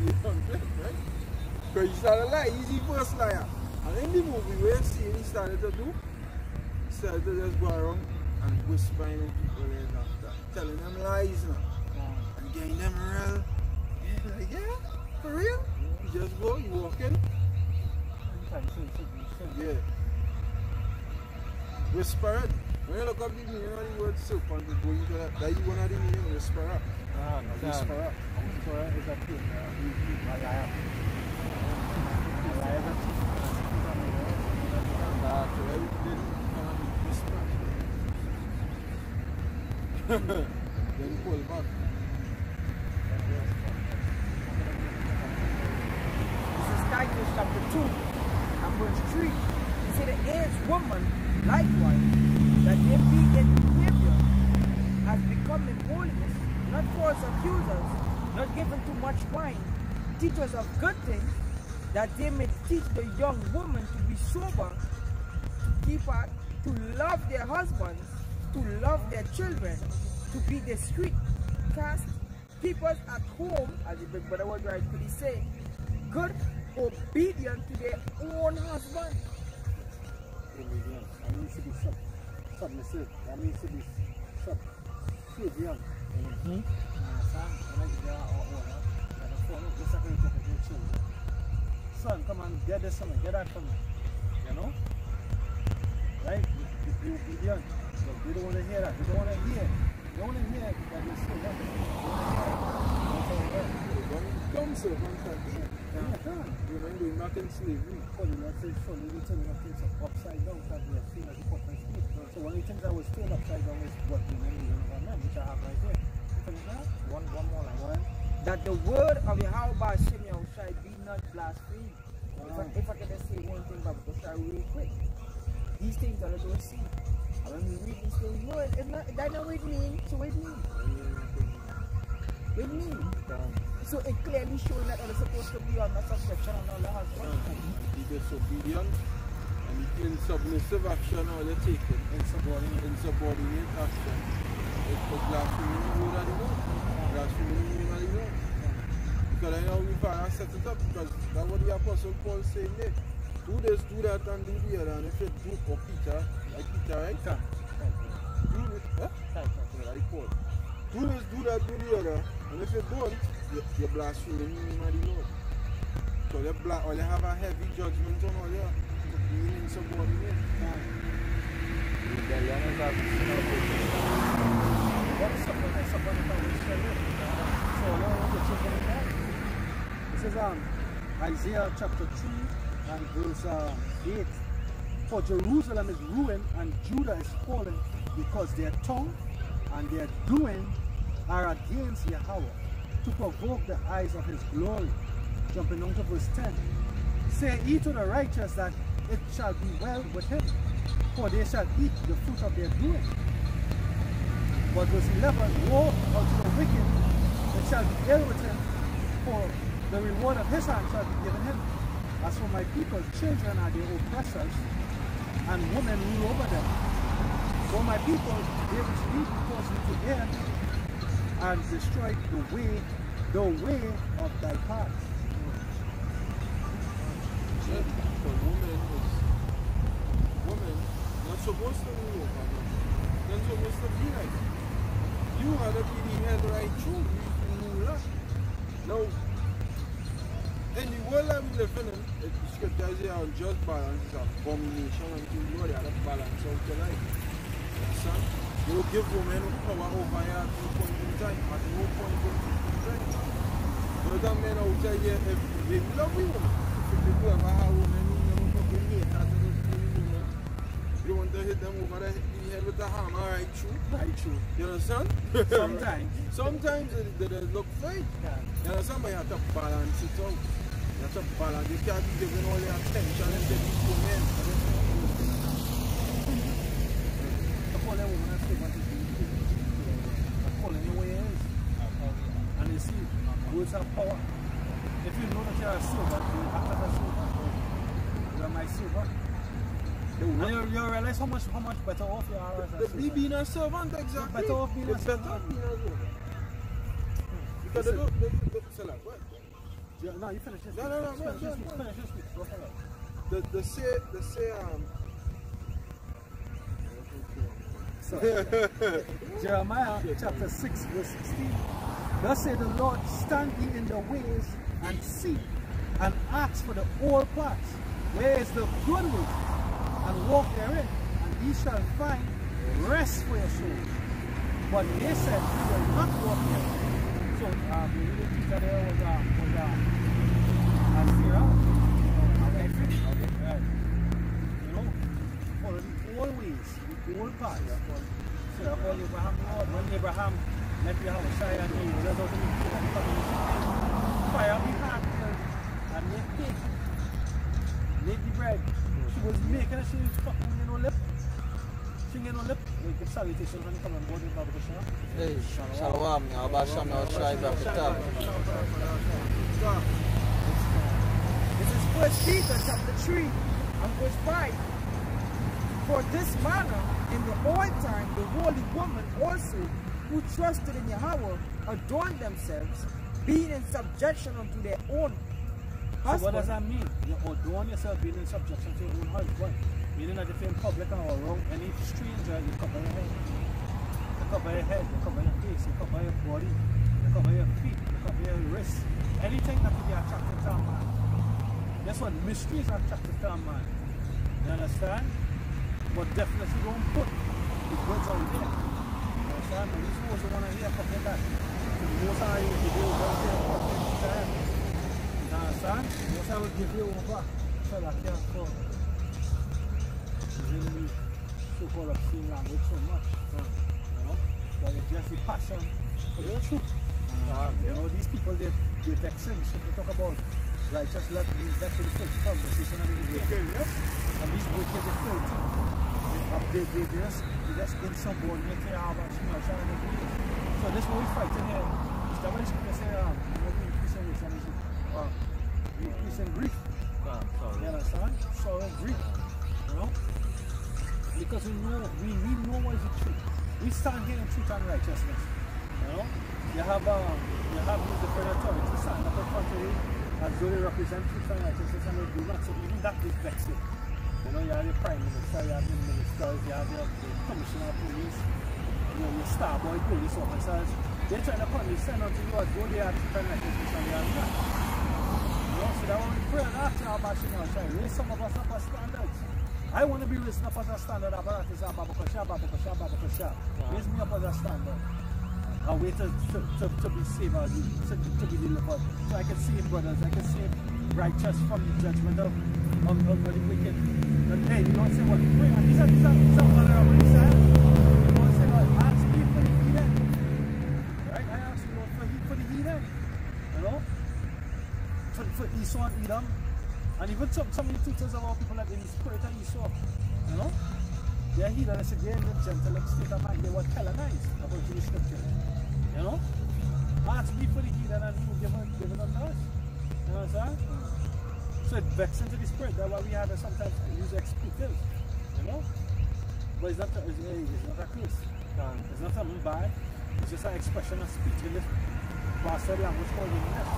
S2: 800, right? Because he started lying, he's the first liar. And in the movie, where he started to do, he started to just go around and whispering in people's heads after, telling them lies now. And getting them real. Yeah, like, yeah, for real? You just go, you walk in. Yeah. Whisper it. When you look up the meaning of the word soap and go into that is one of the meaning, whisper up. Whisper up.
S1: Whisper up is a thing.
S2: Then pull back.
S3: This is Titus chapter 2 and verse 3. He said, the aged woman, likewise, that they be in behavior, has become in holiness, not false accusers, not given to much wine, teachers of good things, that they may teach the young woman to be sober, to keep her, to love their husbands, to love their children, to be discreet, cast, keepers at home, as the big brother was rightfully saying, good, obedient to their own husband.
S1: Obedient. That means to be submissive. That means to be subservient. man, get this from me, get that from me. You know? Right? You obedient. But we don't want to hear that. We don't want to hear. We don't want to hear that you're still nothing. We want to hear that.
S2: Come so, man, you know, we're not in slavery.
S1: Funny, let's say funny, we turn things upside down because we are seen as a important state. So one of the things that was turned upside down is what we mean in our men, which I have right here. Finish that? One more line. One.
S3: That the word of Yahweh Shem Yahushai be not blasphemed. If I can just say one thing about Yahushai real quick. These things are the see. And when we read these things, no, it's not, that's not what it means. So what it means? What it means? So it clearly shows that they're supposed to be under subjection and all that.
S2: He disobedient and in submissive action all they're taking. Insubordinate action. It's for blaspheming the word of the Lord. Blaspheming the name of the Lord. Because I know we can set it up because that's what the Apostle Paul is saying there. Do this, do that, and do the other. And if you do for Peter, like Peter, right? Do this, like Paul. Do this, do that, do the other. And if you don't, you're blaspheming the name of the Lord. So they have a heavy judgment on all you. Being insubordinate.
S4: Rebellion is a sin of
S1: What is something that was telling? So I want to check on that. This is Isaiah chapter 3 and verse 8. For Jerusalem is ruined and Judah is fallen because their tongue and their doing are against Yahweh to provoke the eyes of his glory. Jumping down to verse 10. Say ye to the righteous that it shall be well with him, for they shall eat the fruit of their doing. But verse 11, woe unto the wicked, it shall be ill with him, for the reward of his hand shall be given him. As for my people, children are their oppressors, and women rule over them. For my people, they which lead cause me to err, and destroy the way of thy paths.
S2: So women not supposed to rule over them. They're supposed to be like that. You had to be the head right through. You rule us. Now, in the world that we live in, the scriptures here on just balance is an abomination until you know they have to balance out your life. Understand? You will give women power over you at no point in time. At no point in time. You know that men out there, if they love you, if people ever have women, you don't fucking hate that to those women. You want to hit them over the head with a hammer, right through?
S1: Right true.
S2: You understand?
S1: Sometimes.
S2: Sometimes they look fake.
S1: Yeah.
S2: You understand? But you have to balance it out. You have to balance. You can't be giving all your attention and then you go in.
S1: I call that woman and say what is being done. I call it the way it is. And you see, words have power. If you know that you are a servant, you act as a servant. You are my servant. And you realize how much better off you are as a servant.
S2: Being a servant, exactly.
S1: Better off being a
S2: It's
S1: servant.
S2: better being a servant. Because they don't sell it. What?
S1: Yeah, no, you finish this.
S2: No,
S1: Finish this week. Finish this week. Go for it.
S2: They say
S1: So, Jeremiah chapter 6 verse 16. Thus said the Lord, stand ye in the ways and see and ask for the old paths, where is the good way, and walk therein, and ye shall find rest for your souls. But they said, we will not walk there. So the little teacher there was Asira. Okay, right. You know, follow the old ways, the old paths. So they call Abraham Lord. When Abraham met Yahushai and he was out in the field and coming to fire behind her and make cake. Make the bread. She was making it, she was fucking in her lip. She in her lip. We give salutation when you come on board with Babu Bashar.
S4: Hey, Shalom, Yahweh Shem Yahushai B'Achitab.
S3: This is 1 Peter chapter 3 and verse 5. For this manner, in the old time, the holy woman also, who trusted in Yahweh, adorned themselves, being in subjection unto their own
S1: So what does
S3: husband.
S1: that mean? You adorn yourself being in subjection to your own husband. Meaning that if you're in public or around any stranger, you cover your head. You cover your head, you cover your face, you cover your body, you cover your feet, you cover your wrists. Anything that could be attractive to a man. Guess what? Mysteries are attractive to a man. You understand? But definitely don't put the goods out there. You understand? But these fools don't want to hear fucking that. Most I will give you over here fucking time. You understand? Most I will give you over so that you can't fall. Using the so-called obscene language so much. You know? But it's just the passion for the truth. You know, these people, they're vexing. So they talk about righteous love, that's the first conversation of the day. And these wicked are filthy. They just insubordinate to our commercial and agree. So this is what we're fighting here. It's the way they say, we increase in which one is it? We increase in grief. You understand? Sorrow and grief. You know? Because we know what is the truth. We stand here in truth and righteousness. You know? You have these different authorities stand up in front of you as though they represent truth and righteousness, and they do not. So even that is vexing. You know, you have the Prime Minister, you have the ministers, you have the Commissioner of Police, you know, your starboy police officers. They're trying to condescend unto you as though they have truth and righteousness and they are not. You know, so that when we pray and ask you about raise some of us up as standards. I want to be raised up as a standard. Raise me up as a standard. A way to be saved, to be delivered. So I can save brothers, I can save righteous from the judgment of the wicked. And hey, you don't say what? Pray, and these are honorable desires. You don't say what? Ask me for the heathen. Right? I ask you for the heathen. You know? For Esau and Edom. And even some of the teachers of our people that in the spirit of Esau. You know? They are heathen. I said, they're in the gentle state of mind. They were Canaanites according to the scripture. You know? Ask me for the heathen and he will give it unto us. You know what I'm saying? So it vexes into the spirit. That's why we have to sometimes use expletives. You know? But it's not a curse. It's not something bad. It's just an expression of speech in this bastard language called English.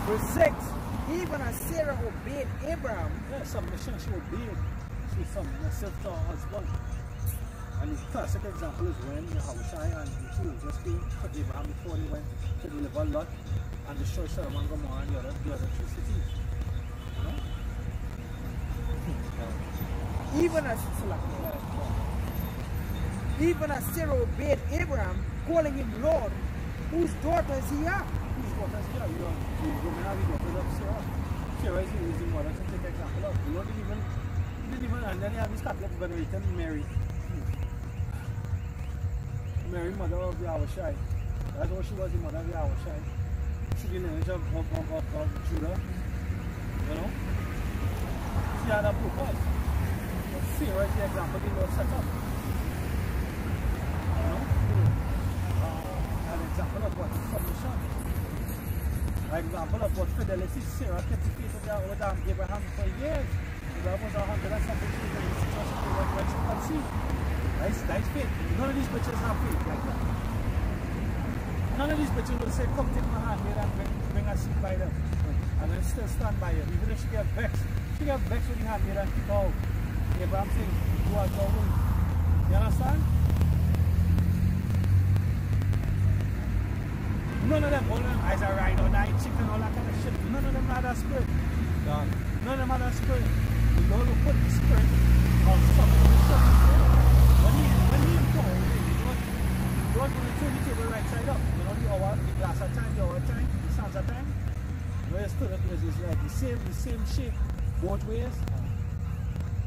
S3: Verse 6. Even as Sarah obeyed Abraham.
S1: Yeah, submission, she obeyed. She submissive to her husband. And the classic example is when Yahushai and the two just came to Abraham before they went to deliver Lot and destroy Sodom and Gomorrah and the other two cities. You know?
S3: Even as Sarah obeyed Abraham, calling him Lord, whose daughter is he at?
S1: Whose daughter is he at? You women have the daughters of Sarah. Sarah is the mother to take example of. The Lord didn't even, and then you have this Catholic venerating Mary. Mary, mother of Yahushai. That's what she was, the mother of Yahushai. She the lineage of Judah. You know? She had a purpose. But Sarah is the example the Lord set up. You know? An example of what? Submission. An example of what fidelity. Sarah kept the faith with Abraham for years. That was 100 and something years when she conceived. That's faith. None of these bitches have faith like that. None of these bitches will say, come take my hand here and bring a seat by them. And then still stand by it. Even if she gets vexed. She gets vexed with the hand here and keep out. Abraham saying, go out your way. You understand? None of them, all them eyes are right or die, chicken, all that kind of shit. None of them have that spirit. None of them have that spirit. The Lord will put the spirit of something. When he informed, God will turn the table right side up. You know, the glass of time, the hour time, the sands of time. Where it's stood up is like the same shape both ways.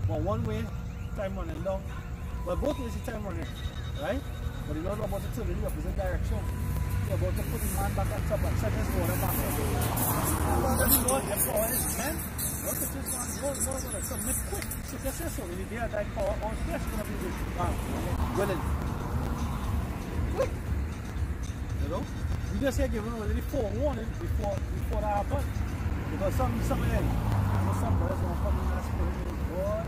S1: But one way, time running long. But both ways, the time running. Right? But the Lord about to turn in the opposite direction. He's about to put the man back on top and set his water back on the Lord empower his men. Look at this man, go, submit quick. So just say so, when the day of thy power, all flesh is going to be willing. Quick. You know? We just here giving already forewarning before that happens. Because some of them, some brothers going to come in that spirit, boy.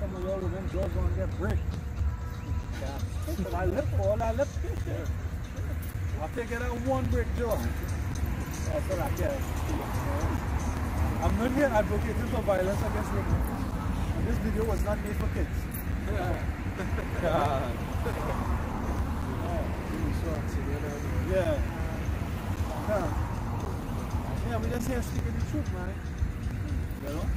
S1: Some of your women doors going to get bricked. Yeah. All I left. I'll take it out one brick door. That's what I get. I'm not here advocating for violence against women. And this video was not made for kids. Yeah. we just here speaking the truth, man. You know?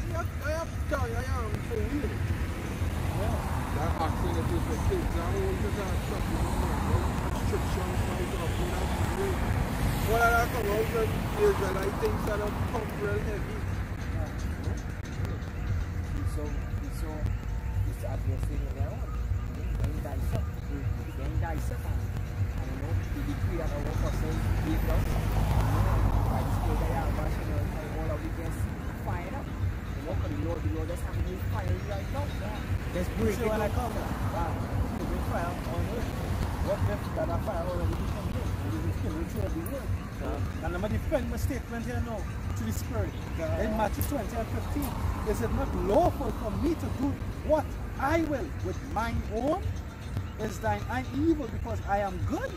S2: I have to tell you, I am so weird. Yeah. That asking if it's for kids, I always just have something restrictions, like, what I come out with is that I think that I'm pump real heavy.
S3: So, it's obviously now. Then dissect. Then dissect. I don't know, the degree that our person gave us. By the scale that I have, all of we can see, fire up. The Lord just having me fire right now. Just break it when I come. Wow. You fire on earth. What if that fire already became good? It is still will be good.
S1: And I'm going to defend my statement here now to the Spirit. In Matthew 20 and 15, is it not lawful for me to do what I will with mine own? Is thine eye evil because I am good?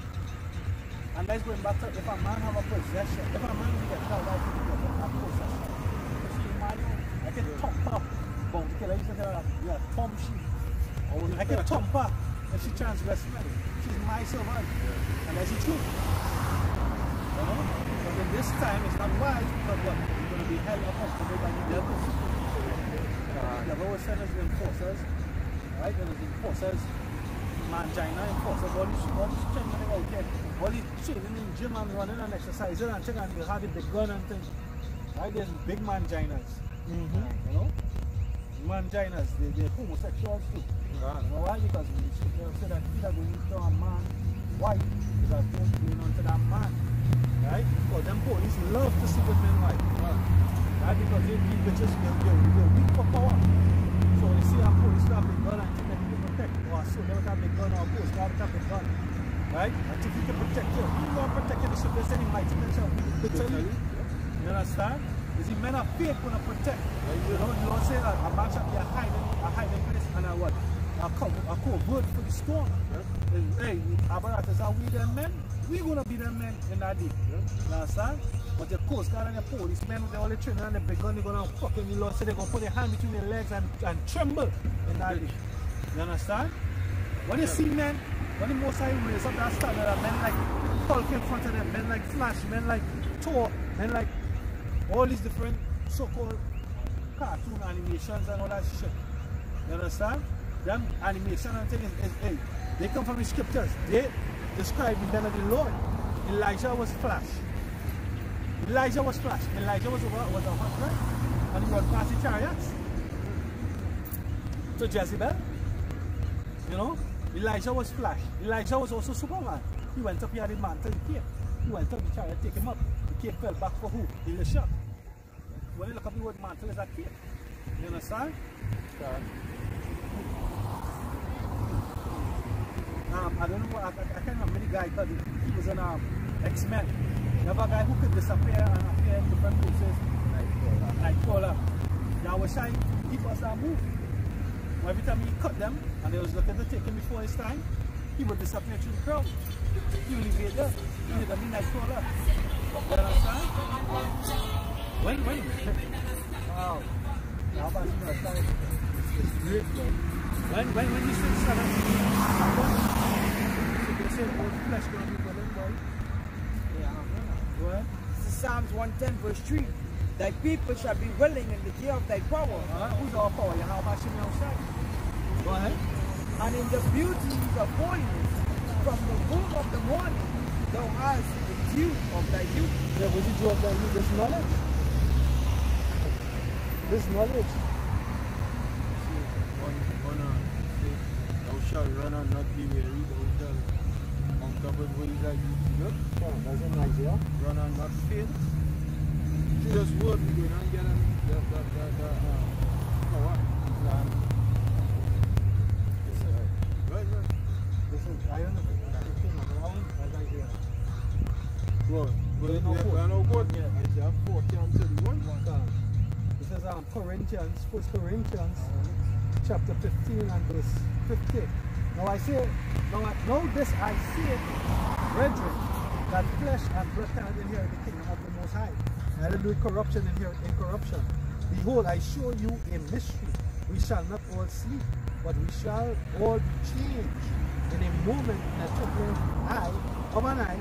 S1: And that's going back to if a man have a possession, if a man get held out a possession, I can thump up. I used to tell her, yeah, thump she. I can thump her if she transgress me. She's my servant. And that's the truth. You know? But in this time, it's not wise because what? You're going to be held accountable by the devil. The devil will send us the enforcers. Right? And the enforcers, mangina enforcers, all these training out here. All these training in gym and running and exercising and things, and they have the big gun and things. Right? There's big manginas. You know? Manginas, they're homosexuals too. You know why? Because we say that either going to a man white because they're going on to that man. Right? Because them police love to see good men white. Right? Because they need bitches, they're weak for power. So they see a police have a gun and think that you can protect. Or a soldier have a gun or a post guard have a gun. Right? And think you can protect you. You don't protect you, so they say they might literally. You understand? You see, men of faith going to protect. You don't say that a man shall be a hiding place and a what? A covert for the storm. Hey, apparatus, are we them men? We're going to be them men in that day. You understand? But the Coast Guard and the policemen, with all the training and the big gun, they're going to fucking the Lord say they're going to put their hand between their legs and tremble in that day. You understand? When you see men, when the Most High raise up that standard, that men like Hulk in front of them, men like Flash, men like Thor, men like all these different so-called cartoon animations and all that shit. You understand? Them animation and things is hey, they come from the scriptures. They describe them as the Lord. Elijah was Flash. Elijah was a hunter and he was past the chariots. So Jezebel, you know, Elijah was Flash. Elijah was also Superman. He went up here and the mantle the cave. He went up the chariot, take him up. The cave fell back for who? Elisha. When you look up the word mantle is a cave. You understand? I don't know, I can't remember the guy, but he was an X-Men. You have a guy who could disappear and appear in different places. Nightcrawler. Now was trying to keep us that move. Every time he cut them and they was looking to take him before his time, he would disappear through the crowd. He will evade them. He would be Nightcrawler. You understand? When? Wow. Now about you understand? It's great, bro. When you say son of they say all flesh gonna be willing, boy.
S3: Yeah,
S1: go ahead.
S3: This is Psalms 110 verse 3. Thy people shall be willing in the day of thy power.
S1: Who's our power? You have Hashem outside. Go ahead.
S3: And in the beauties of holiness, from the womb of the morning, thou hast the dew of thy youth.
S1: Yeah, what's the dew of thy youth? This knowledge. This knowledge.
S2: Thou shalt run and not be weary, thou shalt mount up with wings like eagles.
S1: That's in Nigeria.
S2: Run and not faint. See this word we go and get power.
S1: Listen, I don't know.
S2: We're no good. Yeah, 40 and 31.
S1: This is Corinthians, 1 Corinthians, chapter 15 and verse 15. Now I say, now this I say, brethren, that flesh and blood cannot inherit the kingdom of the Most High. Neither do corruption inherit incorruption. Behold, I show you a mystery. We shall not all sleep, but we shall all be changed in a moment, in a twinkling of an eye,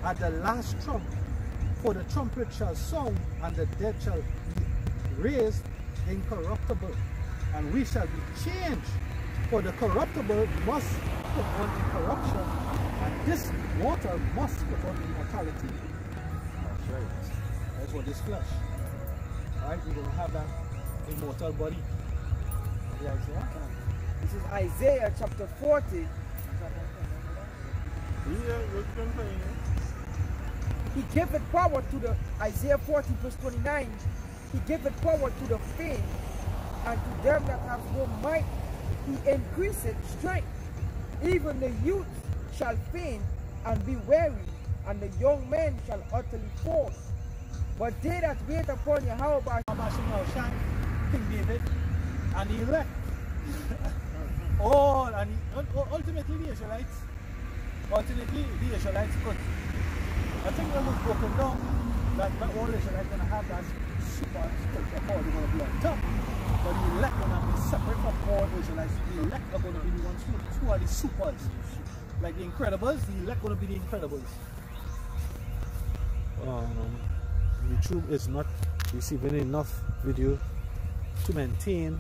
S1: at the last trump. For the trumpet shall sound, and the dead shall be raised incorruptible, and we shall be changed. For the corruptible must put on incorruption, and this water must put on immortality. That's right. That's what this flesh. Alright, we're going to have that immortal body. Yeah,
S3: this is Isaiah chapter 40. He gave it power to the Isaiah 40 verse 29. He gave it power to the faint, and to them that have no might he increaseth strength. Even the youth shall faint and be weary, and the young men shall utterly fall. But they that wait upon Yahweh
S1: shall King David and the elect. Oh, and ultimately the Israelites. Ultimately the Israelites could. I think when it's broken down, that all Israelites going to have that super spiritual power, they're going to be on top. But the elect are going to be separate from all Israelites. The elect are going to be the ones who are the supers. Like the Incredibles, the elect are going to be the Incredibles. YouTube is not receiving enough video to maintain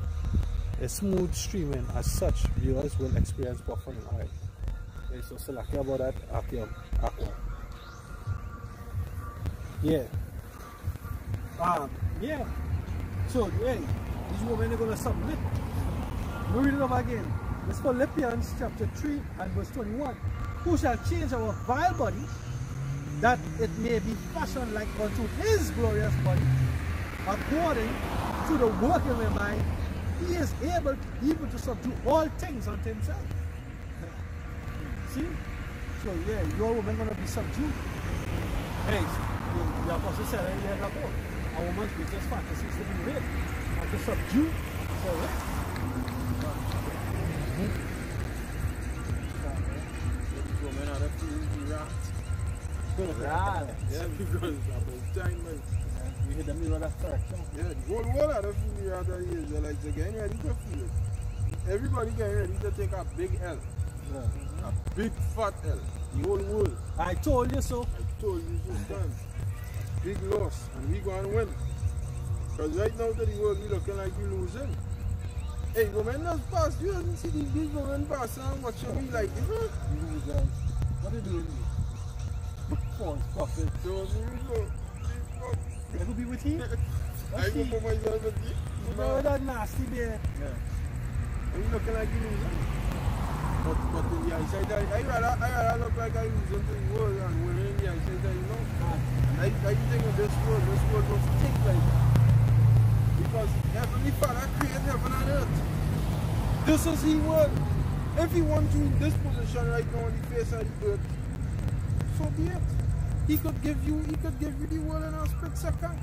S1: a smooth streaming. As such, viewers will experience buffering. Alright. Okay, so still lucky about that. Yeah. Yeah. So, yeah, these women are going to submit. We'll read it over again. It's Philippians chapter 3 and verse 21. Who shall change our vile body, that it may be fashioned like unto his glorious body, according to the working of my mind. He is able even to subdue all things unto himself. See? So yeah, your woman gonna be subdued. Hey, the apostle said earlier ago, a woman's greatest fantasy is to be raped and to subdue. So
S2: women are the few rats. Yeah, because about time, man.
S1: You hit the middle of that correction.
S2: Yeah, the whole world are the few rats that is. They're like, they're getting ready to feel it. Everybody getting ready to take a big L. Yeah. A big fat L. The whole world.
S1: I told you so.
S2: I told you so, man. Big loss, and we going to win. Because right now to the world, we looking like we losing. Hey, women just pass. You haven't seen these big women pass and watch me like, huh?
S1: What are you doing? False prophet.
S2: So,
S1: I could be with you.
S2: I go for myself with you.
S1: You know that nasty bear.
S2: Yeah. Are you looking like you losing? But in the outside, I rather look like I losing to the world and women in the outside, you know. And I think of this world don't think like that. Because Heavenly Father created heaven and earth. This is His world. If He wants you in this position right now on the face of the earth, so be it. He could give you the world in a split second.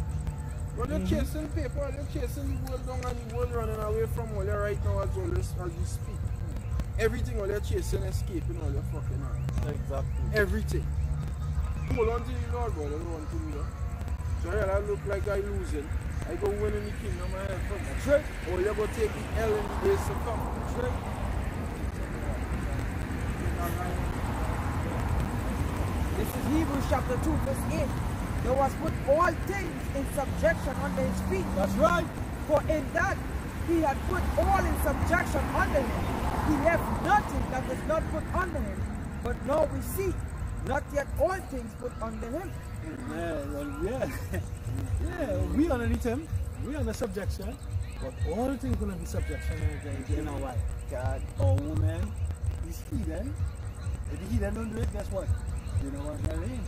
S2: When you're chasing paper, you're chasing the world down and the world running away from all you right now as you speak. Everything all you're chasing, escaping all your fucking hands.
S1: Exactly.
S2: Everything. Hold on to you, Lord, but I don't want to do that. So I look like I'm losing. I go win in the kingdom of heaven. That's right. Or you're going to take the L in the days to come. That's right.
S3: This is Hebrews chapter 2 verse 8. Thou hast put all things in subjection under his feet.
S1: That's right.
S3: For in that he had put all in subjection under him, he left nothing that was not put under him. But now we see, not yet all things put under him.
S1: Yeah, we underneath him. We under subjection. But all things going to be subjection in our life. God, or woman, is heathen. If the heathen don't do it, guess what? You know what they're in.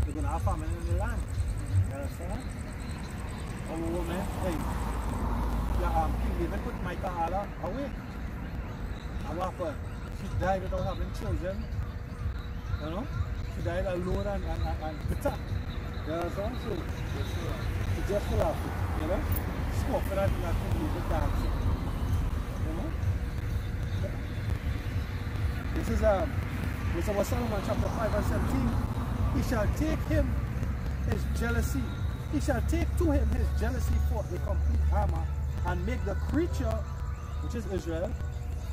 S1: They're going to have famine in the land. You understand? Or woman, hey, King David put Micah Allah away. And what happened? She died without having children. You know? She died alone and bitter. You understand? So, she just laughing. You know? Scoffing at King David dancing. You know? This is Solomon chapter 5 verse 17. He shall take him his jealousy. He shall take to him his jealousy for a complete armor, and make the creature, which is Israel,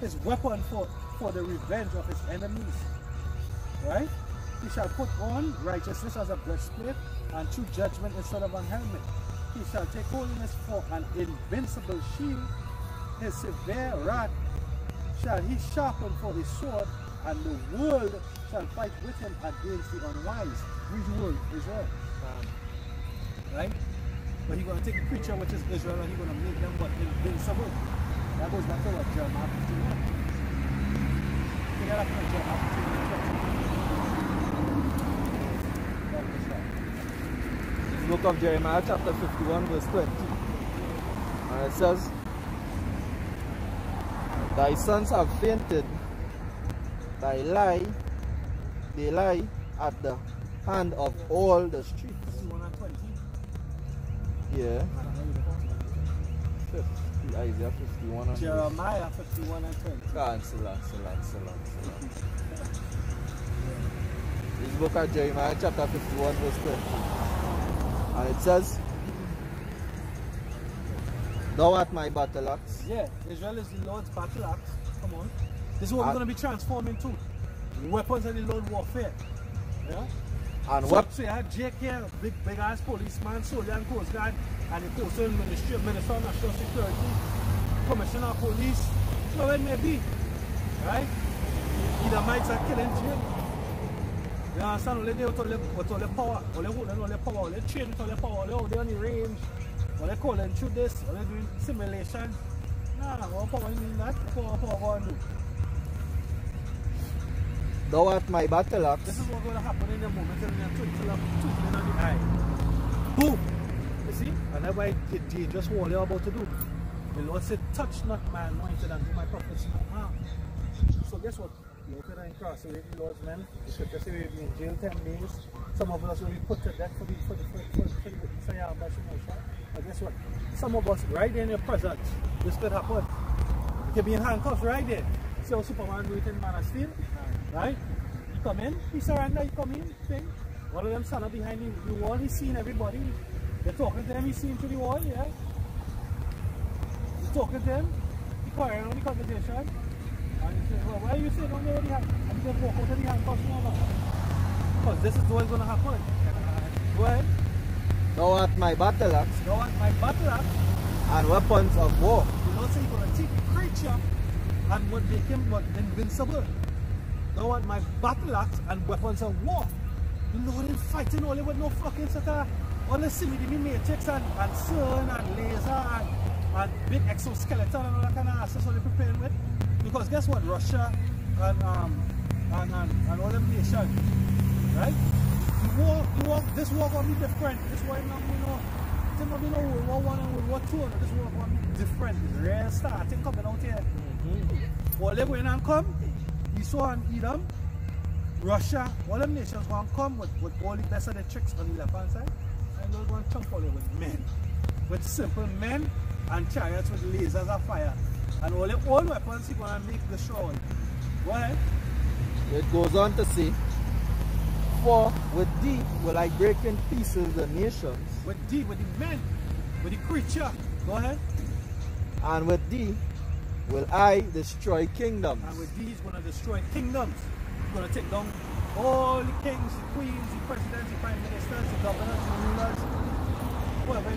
S1: his weapon for the revenge of his enemies. Right? He shall put on righteousness as a breastplate, and true judgment instead of an helmet. He shall take holiness for an invincible shield. His severe wrath shall he sharpen for his sword, and the world shall fight with him against the unwise. Which world? Israel. Right? But he's going to take a creature which is Israel, and he's going to make them what? Invincible. That goes back to what? Jeremiah 51. Take that up from Jeremiah 51.
S4: Book of Jeremiah chapter 51 verse 20. And it says, thy sons have fainted, they lie at the hand of all the streets.
S1: 51 and 20.
S4: Yeah. Isaiah 51 and
S1: Jeremiah 51 and 20.
S4: Cancel. This book of Jeremiah chapter 51 verse 20. And it says, thou art my battle axe.
S1: Yeah, Israel is the Lord's battle axe. Come on. This is what we're going to be transforming to. Weapons of the Lord warfare. Yeah?
S4: And
S1: So,
S4: what?
S1: so you had Jake here, big ass policeman, soldier and coast guard, and the coastal ministry, Minister of National Security, Commissioner of Police, whoever it may be. Right? Either mites are killing Jake. You understand? All they do with all the power, all they holding all the power, all they train with all the power, all they on the range, all they calling through this, all they doing simulation. Nah, what power you mean that? What power go and do?
S4: Thou art my battle axe.
S1: This is what's going to happen in the moment and you're twinkling on the eye. Boom! You see? And that's why it's dangerous what they're about to do. The Lord said, touch not my anointed and do my prophets no harm. So guess what? You open and incarcerate the Lord's men. The scripture says we'll be in jail 10 days. Some of us will be put to death for the Sayam Bashination. But guess what? Some of us right there in your presence, this could happen. You can be in handcuffs right there. See how Superman do it in Man of Steel? Right? You come in, he surrender, you come in, thing. One of them stand up behind the wall, he's seeing everybody. They're talking to him, he's seeing through the wall, yeah. He's talking to him, he's carrying on the conversation. And he says, well, why are you sitting on there? And you just walk out of the handcuffs now. Because this is what's going to happen. Go ahead.
S4: Thou art my battle axe.
S1: Thou art my battle axe.
S4: And weapons of war.
S1: The Lord said he's going to take a creature and would make him invincible. Thou art my battle axe and weapons of war. The Lord ain't fighting only with no fucking sort of all the silly matrix and CERN and laser and big exoskeleton and all that kind of ass. That's what they're preparing with. Because guess what? Russia and all them nations, right? This war gonna be different. This war not be no World War I and World War II. This war gonna be different. It's real starting coming out here. All they going and come, Esau and Edom, Russia, all them nations gonna come with all the best of the tricks on the left hand side, and they're gonna jump all with men, with simple men and chariots with lasers of fire. And all the old weapons he's gonna make the show. Go ahead.
S4: It goes on to say, for with thee will I break in pieces the nations.
S1: With thee, with the men, with the creature. Go ahead.
S4: And with thee will I destroy kingdoms.
S1: And with thee he's gonna destroy kingdoms. He's gonna take down all the kings, the queens, the presidents, the prime ministers, the governors, the rulers, whoever,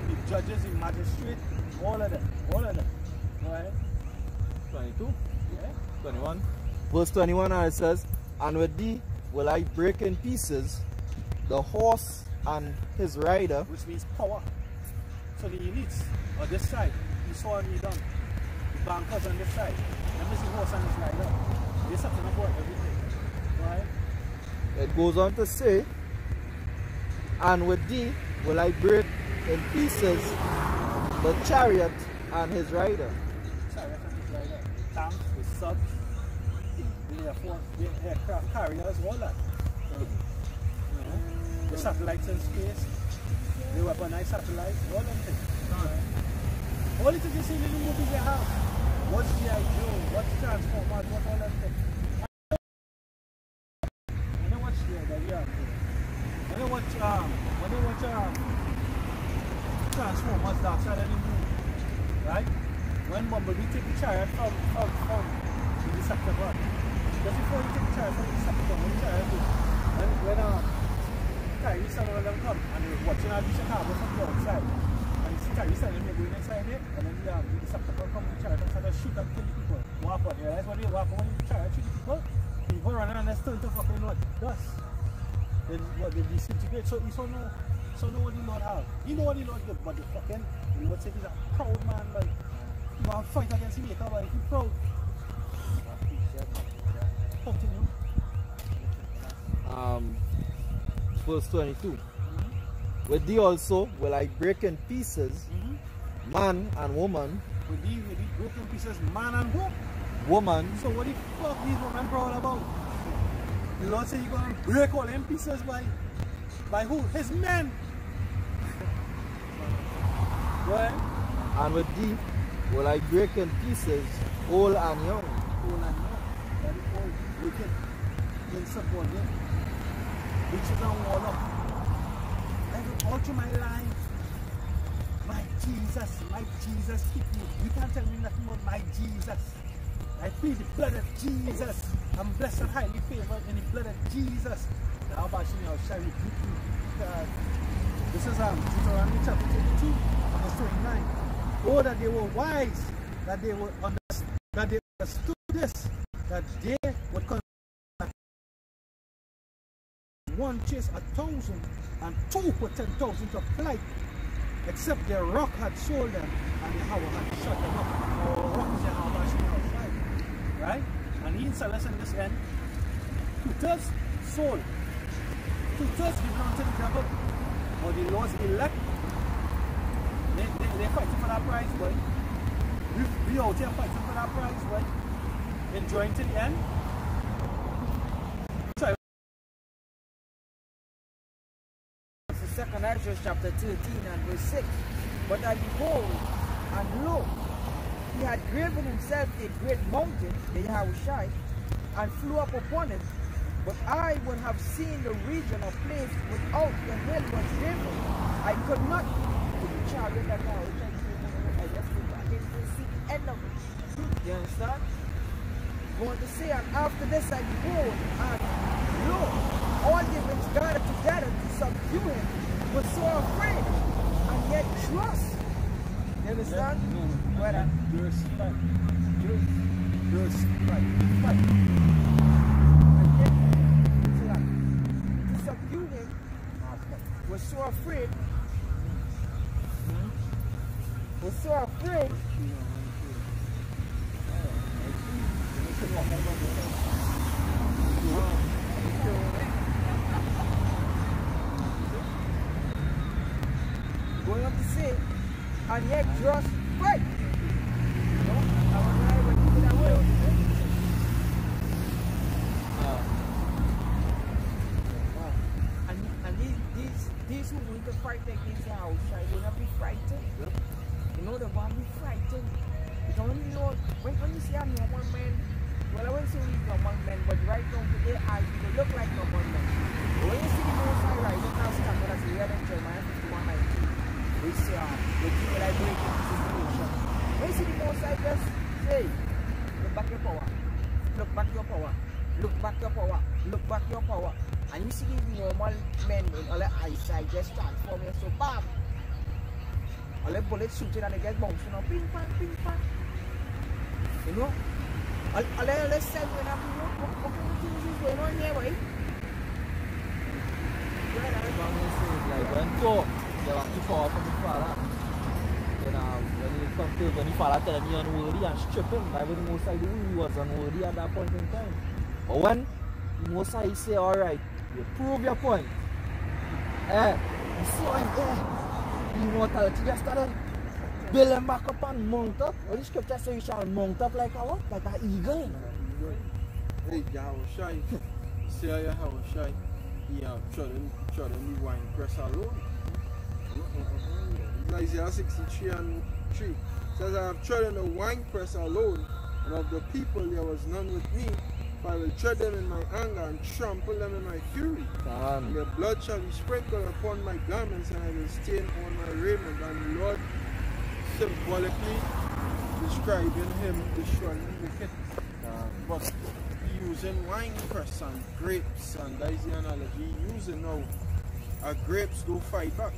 S1: the judges, the magistrates, all of them. Go ahead.
S4: 22?
S1: Yeah.
S4: 21. Verse 21, and it says, and with thee will I break in pieces the horse and his rider.
S1: Which means power. So the elites on this side, Esau and Edom, the bankers on this side, and this is horse and his rider. They're something about everything. Right?
S4: It goes on to say, and with thee will I break in pieces the chariot and his rider.
S1: Chariot and his rider. Tanks, the subs, the aircraft carriers, all that. So, the satellites in space, the weaponized satellites, all them things. All the things you see in the movies they have. What's G.I. Joe, what's Transformers, what all them things. When they watch Transformers, Dark Side of the Moon, right? When Bumblebee take the chariot from the Decepticon, just before you take the chariot from the Decepticon, what the chariot do? when Tyrese and all them come and they were watching all the Chicago from the outside. And Tyrese and them they going inside it, and then the Saptaka come to church and start to shoot and kill people. Walk on, you realize when they walk on when they try to shoot people running and they turn to fucking what? Dust. Then what they disintegrate. So he saw no what the Lord have. He know what the Lord give, but the fucking the Lord say he's a proud man, like he want to fight against Jamaica, but he proud. Continue.
S4: Verse 22. With thee also will I break in pieces man and woman.
S1: With thee break in pieces man and who?
S4: Woman.
S1: So what the fuck these women proud about? The Lord said you're gonna break all in pieces by who? His men. Right?
S4: And with thee will I break in pieces old and young.
S1: Old and young. That is all wicked. Insubordinate. Witches and warlock. All through my life. My Jesus keep me. You can't tell me nothing about my Jesus. I plead the blood of Jesus. I'm blessed and highly favored in the blood of Jesus. Now about shall rebuke you. This is Deuteronomy chapter 22, verse 29. Oh, that they were wise, that they would understand, that they understood this, that they would consider one chase 1,000 and two put 10,000 to flight, except their rock had sold them and Yahweh had shut them up. Our rock is Yahweh outside, right? And he inside us in this end, 2/3 sold, 2/3 belong to the devil, or the Lord's elect. They're fighting for that prize, boy. We out here fighting for that prize, boy. Enjoying to the end.
S3: Second Ezra chapter 13 and verse 6. But I behold, and lo, he had graven himself a great mountain, the Yahushai, and flew up upon it. But I would have seen the region or place without the hill was graven. I could not. To the chariot that Yahushai I just didn't see the end of it. You understand? Going to say, and after this I behold, and lo, all they which gathered together to subdue him was so afraid, and yet trust. You understand? Whether
S1: Verse 5.
S3: And yet, so that to subdue him was so afraid. Was so afraid. Going up to say, and yet just fight. And these who want to fight against the house, they will not be frightened. You know, they won't be frightened. You don't know, when you see a normal man, well, I won't say he's normal man, but right now, today, they look like normal men. When you see the most high rising, now stand as we read in Jeremiah 51:19. We say, the people that break into situation. When you see the most high, just say, look back your power. Look back your power. Look back your power. Look back your power. And you see the normal men in all the eyesight just transform you so bam. All the bullets shooting and they get bouncing up. Ping pang, ping pang. You know? All the cells when I'm what kind of things is going on here, right?
S4: Like when talk, you have to fall from the father. When the father tell him you're unworthy and strip him, by the most I do, he was unworthy at that point in time. But when the most I say, alright, you prove your point. You see him there, immortality just started build him back up and mount up. What the scripture says you shall mount up like a what? Like an eagle.
S2: Hey, Yahushai, say Yahushai, he trodden the wine press alone. Isaiah 63 and 3 says, I have trodden the wine press alone, and of the people there was none with me. For I will tread them in my anger and trample them in my fury. And their blood shall be sprinkled upon my garments, and I will stain on my raiment. And the Lord symbolically describing him destroying the wicked. But he using wine press and grapes, and that is the analogy he using now. Grapes don't fight back.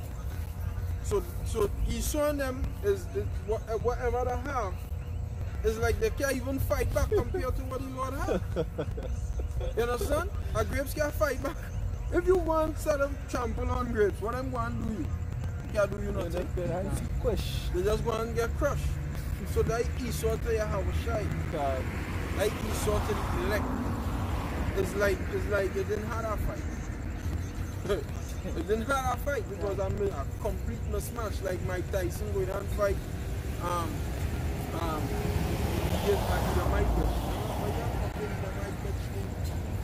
S2: So Esau and them is whatever they have, it's like they can't even fight back compared to what the Lord have. You understand? Grapes can't fight back. If you want to set them trample on grapes, what I'm going to do you? Can't do you nothing. They just go and get crushed. So that Esau to you have a shy. Like Esau to the elect. It's like it didn't have a fight. It didn't have a fight because I'm a complete mismatch, like Mike Tyson going and fight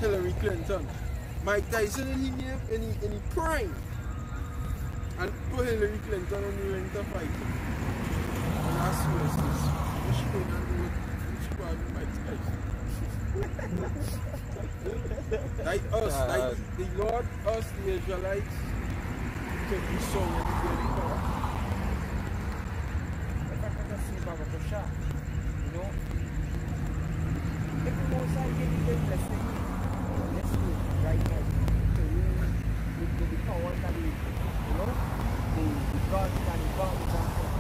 S2: Hillary Clinton. Mike Tyson in the prime and put Hillary Clinton on the ring to fight. And that's seriousness. What she going to do with she going to do Mike Tyson? Like us, like the Lord, us, the Israelites, take this song and get it power.
S3: If I can just see Baba Kosha, you know, if the most I give you the blessing, let's do it right now. To you, with the power that we, you know, the God and the God is on top.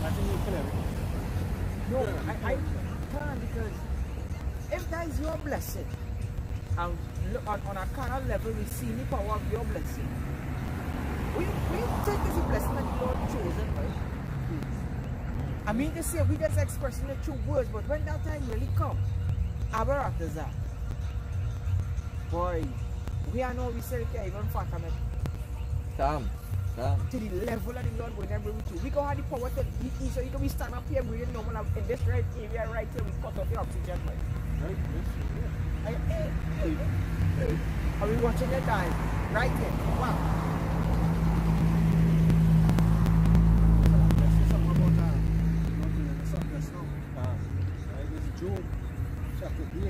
S3: I think you kill everything. No, I can't, because if that is your blessing, and look, on a carnal level, we see the power of your blessing. We take this blessing that the Lord chosen, right? I mean to say, we just expressing it through words, but when that time really come, Abaratazar, boy, we are now, we say it can't even fathom it.
S4: Come.
S3: To the level that the Lord will never reach you. We can have the power to eat, so you can be stand up here breathing normal in this right area right here, we cut off your oxygen, right?
S2: Right? Yes.
S3: Are we watching the time? Right here. Wow.
S1: Let's say something about something that's now. Right? It's Job chapter 8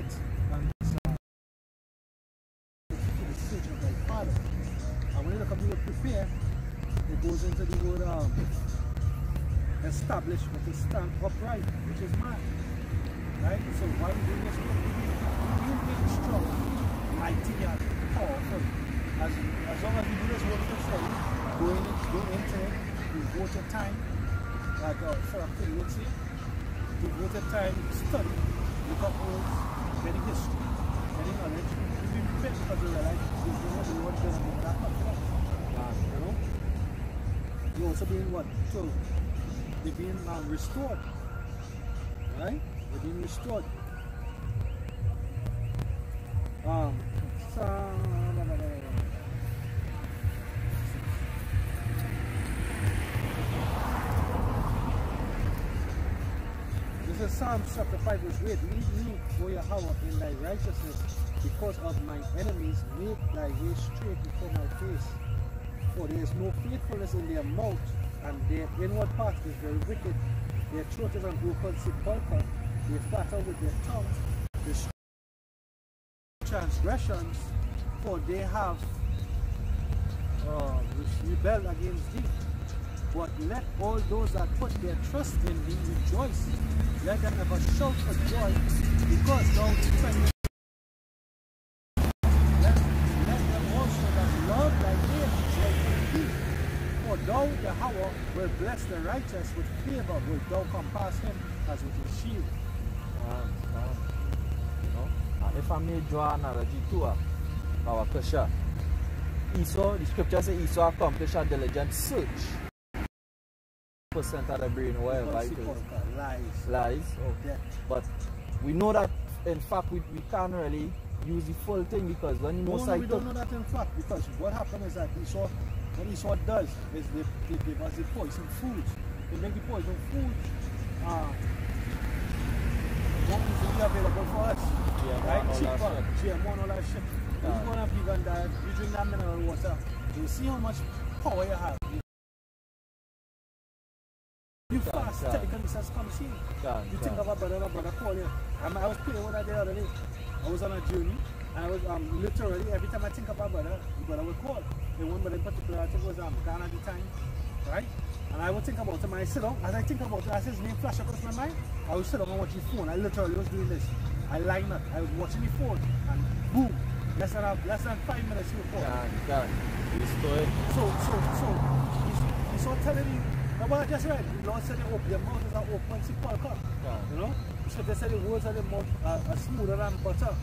S1: and to the stage of thy father. And when you look at the word prepare, it goes into the word establish, but to stand upright, which is man. Right? So why we do this? You make strong, mighty and powerful. As long as we do this work for study, go into it, devote your time, like for a period, see? Devote your time, study, look up words, getting history, getting knowledge. You be prepared because you realize you know the Lord doesn't give that confidence. You know? You're also being what? So they're being restored. Right? They're being restored. This is Psalm chapter 5 verse 8. Lead me, O Yahweh, in thy righteousness, because of my enemies. Make thy way straight before my face. For there is no faithfulness in their mouth, and their inward part is very wicked. Their throat is an open sepulchre. They flatter with their tongue. The transgressions, for they have rebelled against thee. But let all those that put their trust in thee rejoice. Let them ever shout for joy, because thou defendest. Let them also that love thy name joyful in thee. For thou, Yahweh, will bless the righteous with favor, will thou compass him as with a shield.
S4: You know? And if I may draw an analogy to our Kesha, Esau, the scripture says Esau accomplished a diligent search. Percent of the brain, whatever it is. Lies.
S1: Okay.
S4: But we know that in fact we can't really use the full thing, because when you know
S1: we don't know that in fact, because what happened is that what Esau does is they give us the poison foods. They make the poison foods more easily available for us. Right? Cheaper. GMO and all that shit. If you want a vegan diet, you drink that mineral water, you see how much power you have. You fast, telekinesis comes in. You think of a brother call you. I was playing with that the other day. I was on a journey, and I was literally, every time I think of a brother, the brother would call. And one brother in particular, I think was Ghana at the time, right? And I would think about him, and I sit down. As I think about it, as his name flash across my mind, I would sit down and watch his phone. I literally was doing this. I line up. I was watching the phone, and boom, less than 5 minutes you call.
S4: God. Restore it.
S1: So, he's not telling you. Now what I just read, the Lord said your mouth is an open sepulchre. You know? So they said the words of the mouth are smoother than butter.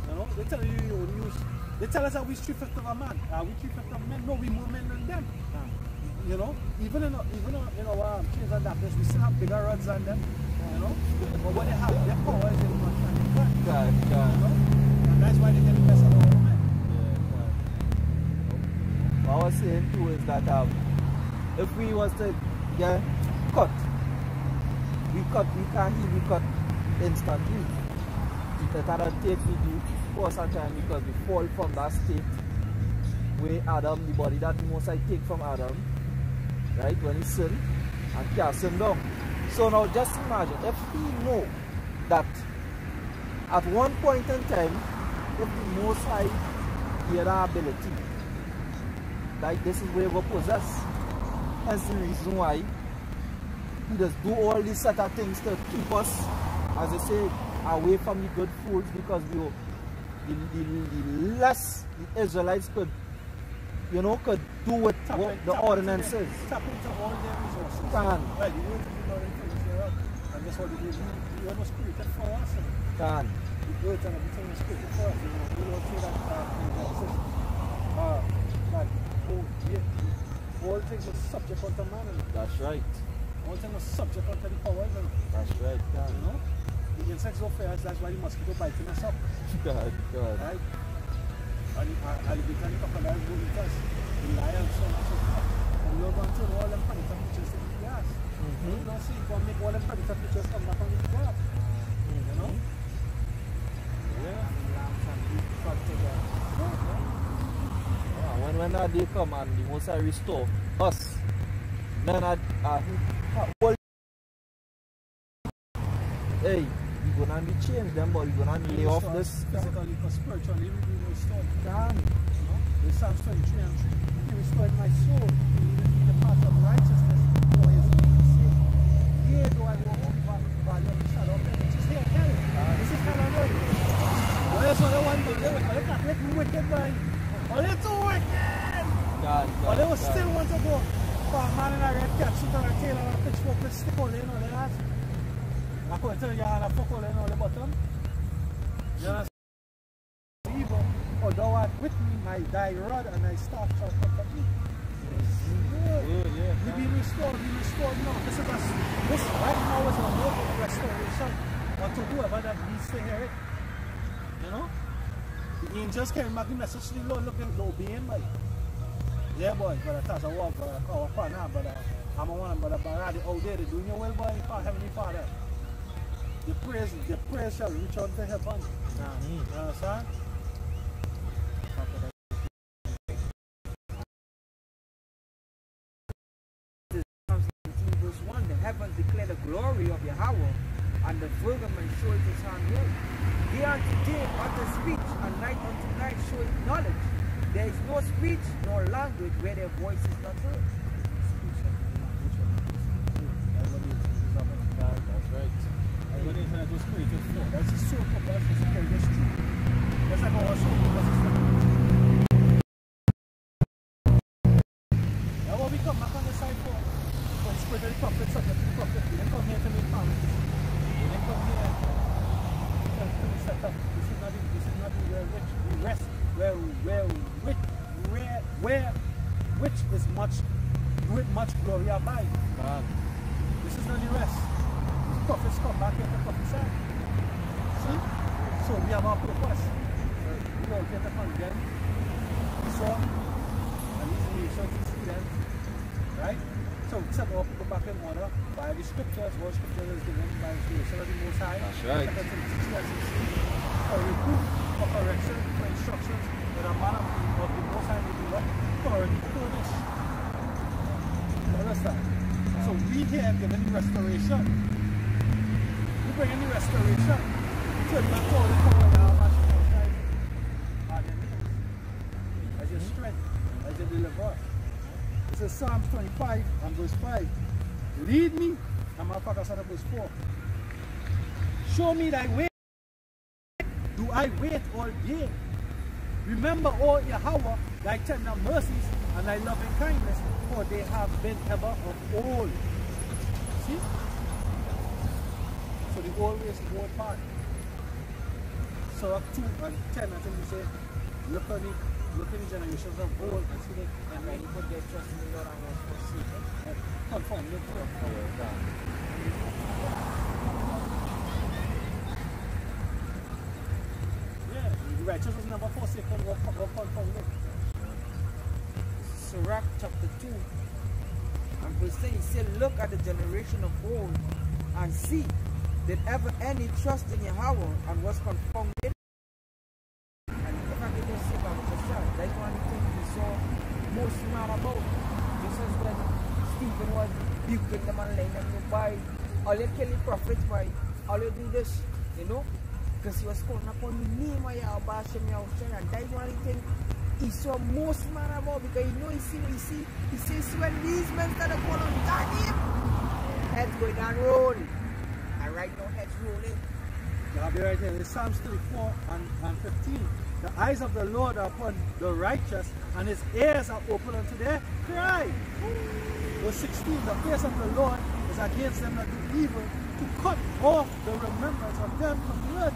S1: You know? They tell you use. They tell us that we're 3/5 of a man. Are we 3/5 of men? No, we're more men than them. You know? Even in our chains and darkness, we still have bigger rods than them. You know? But what they have, their power is in one man.
S4: God.
S1: You know? And that's why they get the best of all men.
S4: What I was saying too is that if we was to get cut, we can't heal, we cut instantly. That takes we do for some time because we fall from that state where Adam, the body that the Most High take from Adam, right, when he sinned and cast him down. So now just imagine if we know that at one point in time, if the Most High had our ability, like this is where we possess. That's the reason why he does do all these set of things to keep us, as I say, away from the good foods, because the less the Israelites could do with the ordinances.
S1: Tap into all their resources.
S4: Can.
S1: Well, the word is not influence thereof. And that's what it is. You was created for us.
S4: Can.
S1: The earth and everything was created for us. We don't say that all things are subject unto man.
S4: That's right.
S1: All things are subject unto the powers.
S4: That's right.
S1: You know? The insects don't fear us, that's why the mosquito biting us up.
S4: God.
S1: Right? And the alligator and the crocodile will eat us. The lion, so on and so forth. And we're going to turn all them predator creatures into the grass. You don't see you're going to make all them predator creatures come back on the grass. You know? Yeah.
S4: When that day come and the Most High restore us, men are hey, we're gonna be changed them, but we're gonna lay off this.
S1: Physically, because spiritually we will be restored.
S4: Can.
S1: You know? The Psalms 23 and 3. He restored my soul. He leadeth me in the path of righteousness for his name's sake. Yea, though I walk through the valley of the shadow of death, which is here, hell. This is hell on earth. Well, that's what I want to do. But they can't make me wicked, man. Well, they're too wicked. But they will still want to go for a man in a red cap, suit and a tail and a pitchfork with stick hole in all that. I couldn't tell you how to fuck all in all the bottom. You understand? Evil, or thou art with me, thy rod and thy staff shall comfort me. We be restored now. This right now is a work of restoration unto whoever that needs to hear it. You know? The angels carrying back the message to the Lord, looking at obeying, boy. Yeah, boy, brother, that's a walk, brother, call a partner, brother. I'm a one, brother, Baradi out there, they're doing your will, boy, Heavenly Father. The praise shall reach out to heaven. You understand?
S3: Verse 1, the heavens declare the glory of Yahweh, and the firmament showeth his handiwork. Day unto day unto speech, and night unto night showeth knowledge. There is no speech nor language where their voice is not heard.
S4: That's right.
S1: When the internet was created for, that's the soul purpose, that's the very true. That's like our soul purpose is for. Now when we come back on the side for spread the prophet, subject to the prophet, we didn't come here to make family. We didn't come here to be set up. This is not where rich, we rest, where which is much glory abide. This is not the rest. Prophets come back here to prophesy. See? So we have our purpose. We all get upon them. So, and these nations to see them. Right? So we set our people back in order by the scriptures. What scripture is given by the inspiration of the Most High.
S4: That's right.
S1: For reproof, for correction, for instructions, that a man of the Most High will be what? Thoroughly furnished. You understand? So we here given the restoration. Bring any restoration. Turn back all the power now as your strength, as your deliverer. This is Psalms 25 and verse 5. Lead me, and my focus on verse 4. Show me thy way. I wait all day. Remember, O Yahweh, thy tender mercies and thy loving kindness, for they have been ever of old. See? So the old way is the old part. So 2 and 10, I think we say, look on the generations of old and see that, and when you put their trust in the Lord and was forsaken, conform, look for God. Yeah, the righteous was never forsaken or conformed.
S3: Sirach chapter 2 and verse 10, he said, look at the generation of old and see, did ever any trust in Yahweh and was conformed? And if I could just say about myself, that's one thing we saw most mad about. Just as when Stephen was rebuking them and letting them know by all you kill the prophets, by all you do this, you know, because he was calling upon the name of Yahweh, and that's one thing he saw most mad about, because you know he says when these men started calling on that name, heads going down roll. And right now heads rolling.
S1: I'll be right here. In Psalms 34 and 15. The eyes of the Lord are upon the righteous, and his ears are open unto their cry. Verse 16. The face of the Lord is against them that do evil, to cut off the remembrance of them from the earth.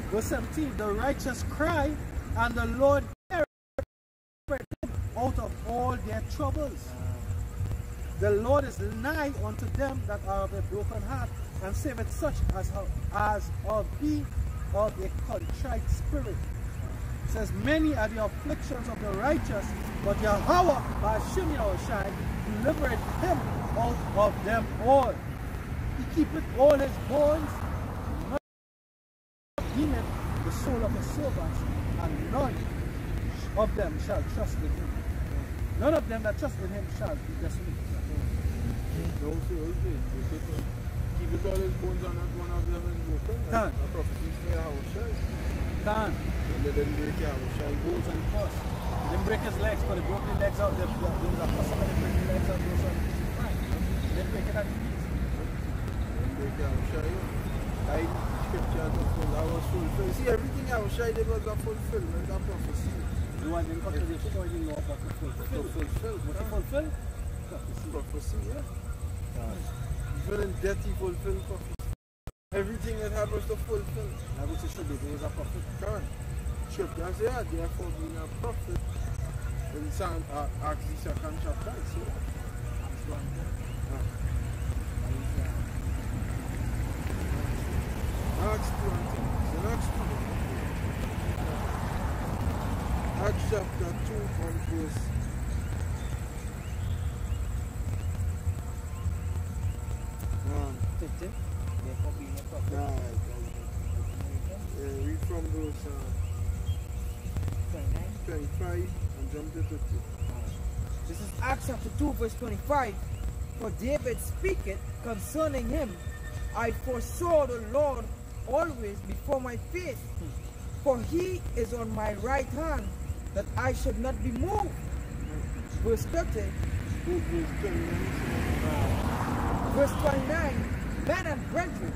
S1: Verse 17. The righteous cry, and the Lord heareth them out of all their troubles. The Lord is nigh unto them that are of a broken heart, and saveth such as of a contrite spirit. It says, many are the afflictions of the righteous, but Yahweh by Hashem Yahushai delivereth him out of them all. He keepeth all his bonds, not redeemeth the soul of his servants, and none of them shall trust in him. None of them that trust in him shall be desolate.
S2: No, keep it all his bones and not one of them is broken.
S1: Can.
S2: A prophecy for Yahushai.
S1: Can.
S2: And they didn't break Yahushai bones and cross.
S1: He didn't break his legs, but he broke the legs out. There was a person that break the legs out. Those are fine. He didn't break it at the knees.
S2: Didn't break Yahushai. I scripture to full. I was fulfilled. See, everything Yahushai did was a fulfillment of prophecy.
S1: The one didn't contradict it or he didn't know about to fulfill. Was it fulfilled?
S2: Prophecy, yeah. Even in death he fulfilled prophecy. Everything that had was to fulfill.
S1: That which it should be, he was a prophet.
S2: Correct. Scripture says, yeah, therefore being a prophet in Acts the 2nd chapter. So, Acts 2 and 10. So Acts 2. Acts chapter 2 and verse
S3: 15. Therefore being a prophet.
S2: Read from verse 25 and jump to 50.
S3: This is Acts chapter 2 verse 25. For David speaketh concerning him, I foresaw the Lord always before my face, for he is on my right hand, that I should not be moved. Verse 30. Verse 29. Men and brethren,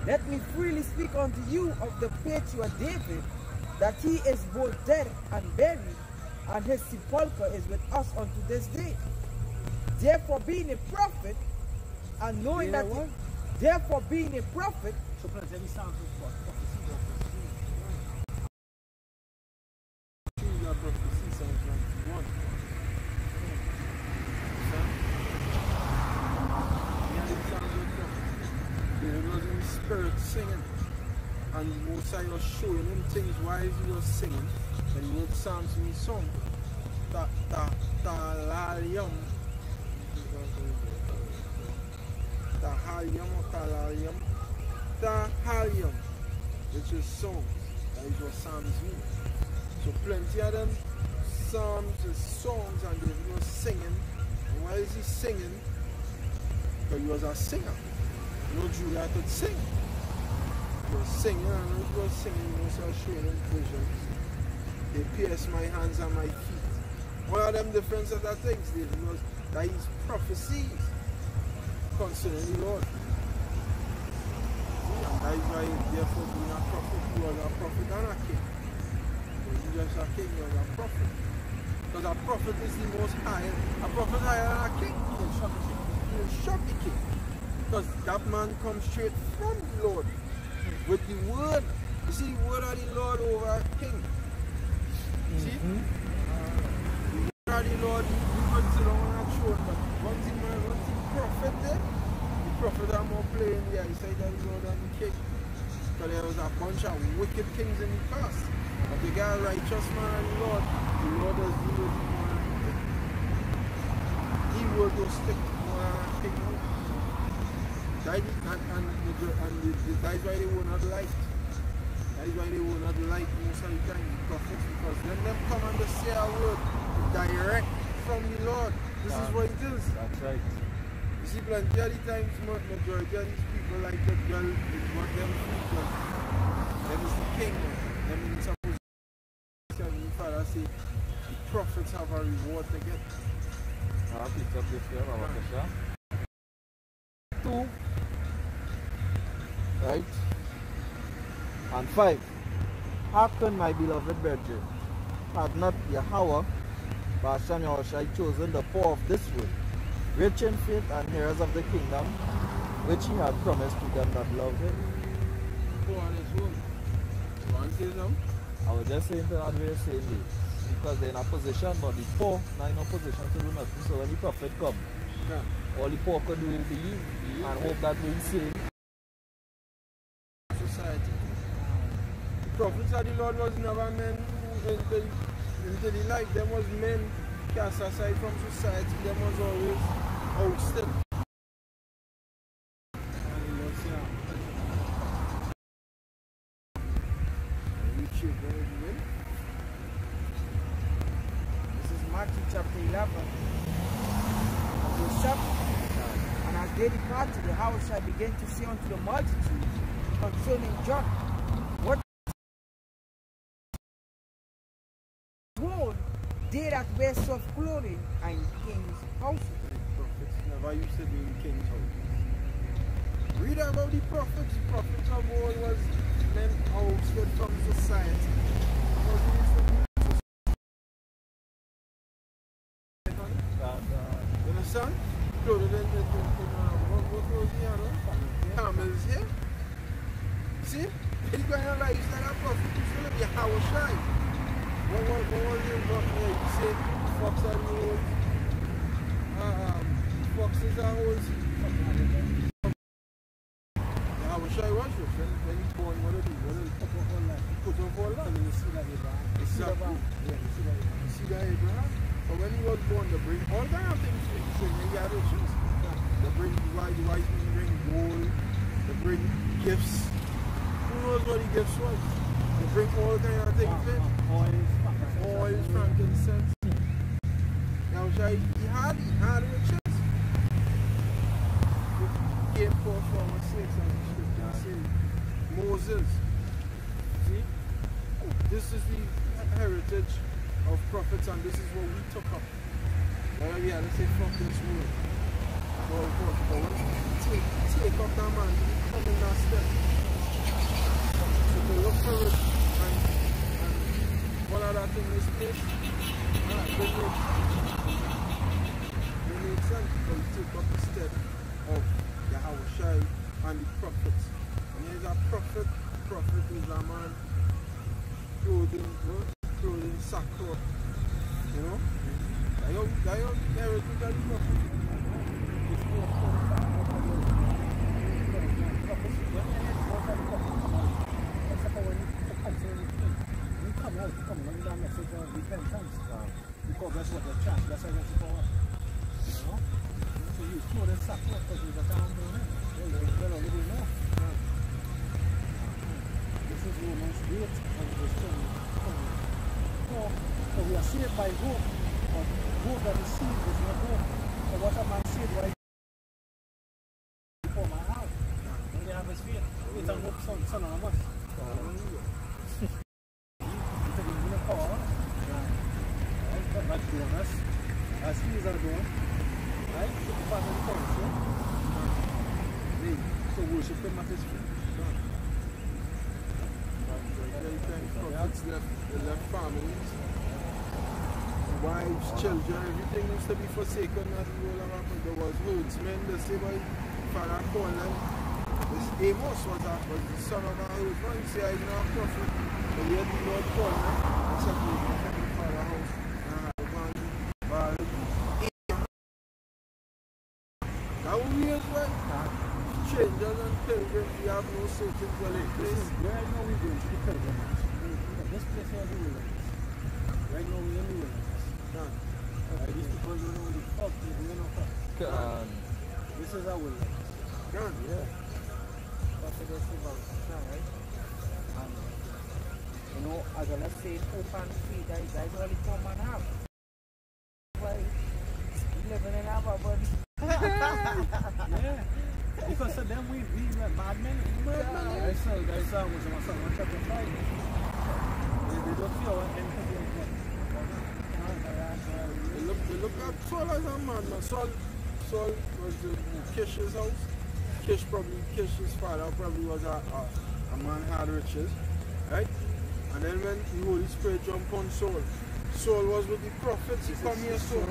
S3: let me freely speak unto you of the patriarch David, that he is both dead and buried, and his sepulchre is with us unto this day. Therefore being a prophet, and knowing that therefore being a prophet,
S1: so every psalm is what?
S2: Prophecy, Psalm 91. It was in the spirit singing, and Mosiah was showing him things while he was singing, and he wrote psalms in his song. Talalium, which is songs. That is what psalms mean. So plenty of them psalms is songs, and David was singing. And why is he singing? Because he was a singer. You know, Judah could sing. He was singing, and he was singing, he was showing him visions. They pierced my hands and my feet. One of them different set of things, David, was that his prophecies concerning the Lord. That is why therefore being a prophet, he was a prophet and a king. But he just a king, he was a prophet. Because a prophet is the most high. A prophet is higher than a king. He will shock the king. He will shock the king. Because that man comes straight from the Lord. With the word. You see the word of the Lord over a king. See? The word of the Lord, he could sit on a throne, but once he prophet there, the prophet are more playing there. He said that the Lord and the king. Because there was a bunch of wicked kings in the past. But the guy righteous man and the Lord does deal with him more than the king. He will go stick more than a king. That is why they will not like. That is why they will not like most of the time the prophets, because then them come and they say a word direct from the Lord. This is what it is.
S4: That's right.
S2: You see, plenty of the times, majority of these people like that girl is what them people. Them is the king. Them in some position. The Father say the prophets have a reward to get.
S4: I'll pick up this here, Baba. 2. Right? And 5. Hearken, my beloved brethren, had not Yahweh, Bashan Yahushai, chosen the poor of this world, rich in faith and heirs of the kingdom, which he had promised to them that love him.
S2: Poor on this world. You want to say something?
S4: I was just saying that we're saying this, because they're in a position, but the poor not in a position to do nothing. So when the prophet comes, all the poor could do is believe and hope that we'll save
S2: society. The prophets of the Lord was never men who into the life. There was men cast aside from society. There was always outstep.
S3: This is Matthew chapter 11. And they shouted, and as they departed, the house shall begin to say unto the multitude concerning John, what woe they that wear soft clothing and king's houses.
S2: Prophets never used to be in king's houses. Read about the prophets. The prophets of old was men ousted from society. You understand? Clothed in what was the other? Camels here. See? He's going to like a prophet. He's going to be Yahushai. What was it about here? You say fox are the old. Foxes are old. Yahushai worship. When he's born, what did he do? He put on for life. Exactly. You see that Abraham? But when he was born, they bring all kinds of things to him. So he had riches. They bring the wise men bring gold. They bring gifts. Who knows what the gifts was? They bring all kinds of things in. Oil, frankincense. Now, he had riches. He came forth from a 6 and the scripture. Moses. See? This is the heritage of prophets, and this is what we took up. Well, we had to say from this world. But take up that man, come in that step. So to look for it and what are that in this place? They make sense because we take up the step of Yahushai and the prophets. And there's a prophet is a man clothing sackcloth, you know? That your heritage of the prophet.
S1: Because that's what the chance, that's how it's for us. You know? So you throw the sackcloth because you're the town morning. Well, already know. This is Romans 8 and verse 20. So we are saved by hope, but hope that is seen is not hope. So what a man saved right before my house. When they have his faith, it's a hope son of us. It's a good call. But doing us, as he is doing, right? So the Father of the council, so worship him at his feet.
S2: time prophets left, they left families, wives, children, everything used to be forsaken. That all happened. There was herdsmen. They say, "Boy, Father called them." This Amos was the son of a herdsman. He said, "I'm not a prophet." But yet the Lord called him and said, "You go to the Father's house and have a man by Now we as well. Strangers and pilgrims, we have no certain dwelling place.
S1: Right now we're going to the pilgrimage. This place here is the wilderness. Right now we're in the wilderness. These people don't know the fuck, they don't know fuck. This is our wilderness.
S2: Yeah.
S3: That's what they say about now, right? And, you know, as I was saying, open feet, that's all the poor man have. Well, living in our body.
S1: Yeah. Because of them we were bad men. I saw was on someone chapter 5. They don't feel anything like that.
S2: They look at Saul as a man. Saul was Kish's house. Kish's father probably was a man had riches, right? And then when the Holy Spirit jumped on Saul was with the prophets. He come here, Saul.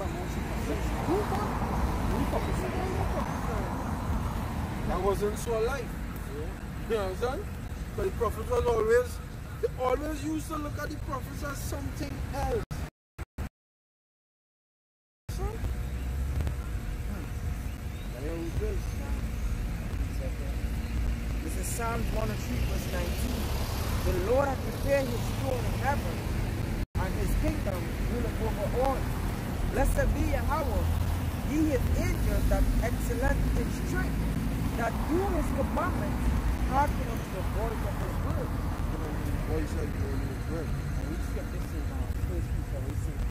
S2: That wasn't Saul's life. You understand? But the prophet was they always used to look at the prophets as something else.
S3: This is Psalms 103 verse 19. The Lord hath prepared his throne in heaven, and his kingdom ruleth over all. Blessed be Yahweh, ye his angels that excellent in strength, that do his commandments, hearken unto the voice of his word.
S2: Voice of his word.
S3: And we skip this in First Peter, we see the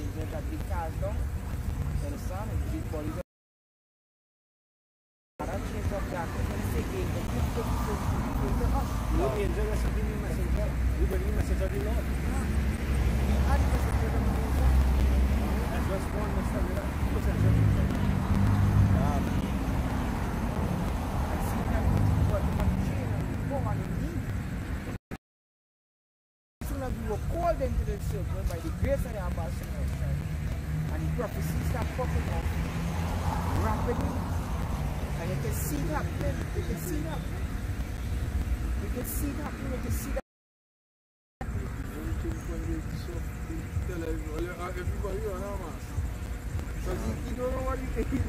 S3: angels that be cast down, and the sun and the big bodies of change of darkness. When they say angels,
S1: No angel is a giving messenger. You bring the message of the Lord.
S3: and the message of the angel.
S1: That's just one message.
S3: I see them working on the chain and the go on the knee. As soon as we were called into the circle by the grace of the ambassador, and the prophecy started popping up rapidly, and you can see it happening. You can see it happening. You can see it happening. You can see that.
S2: Tell everybody on Hamas. Because he don't know what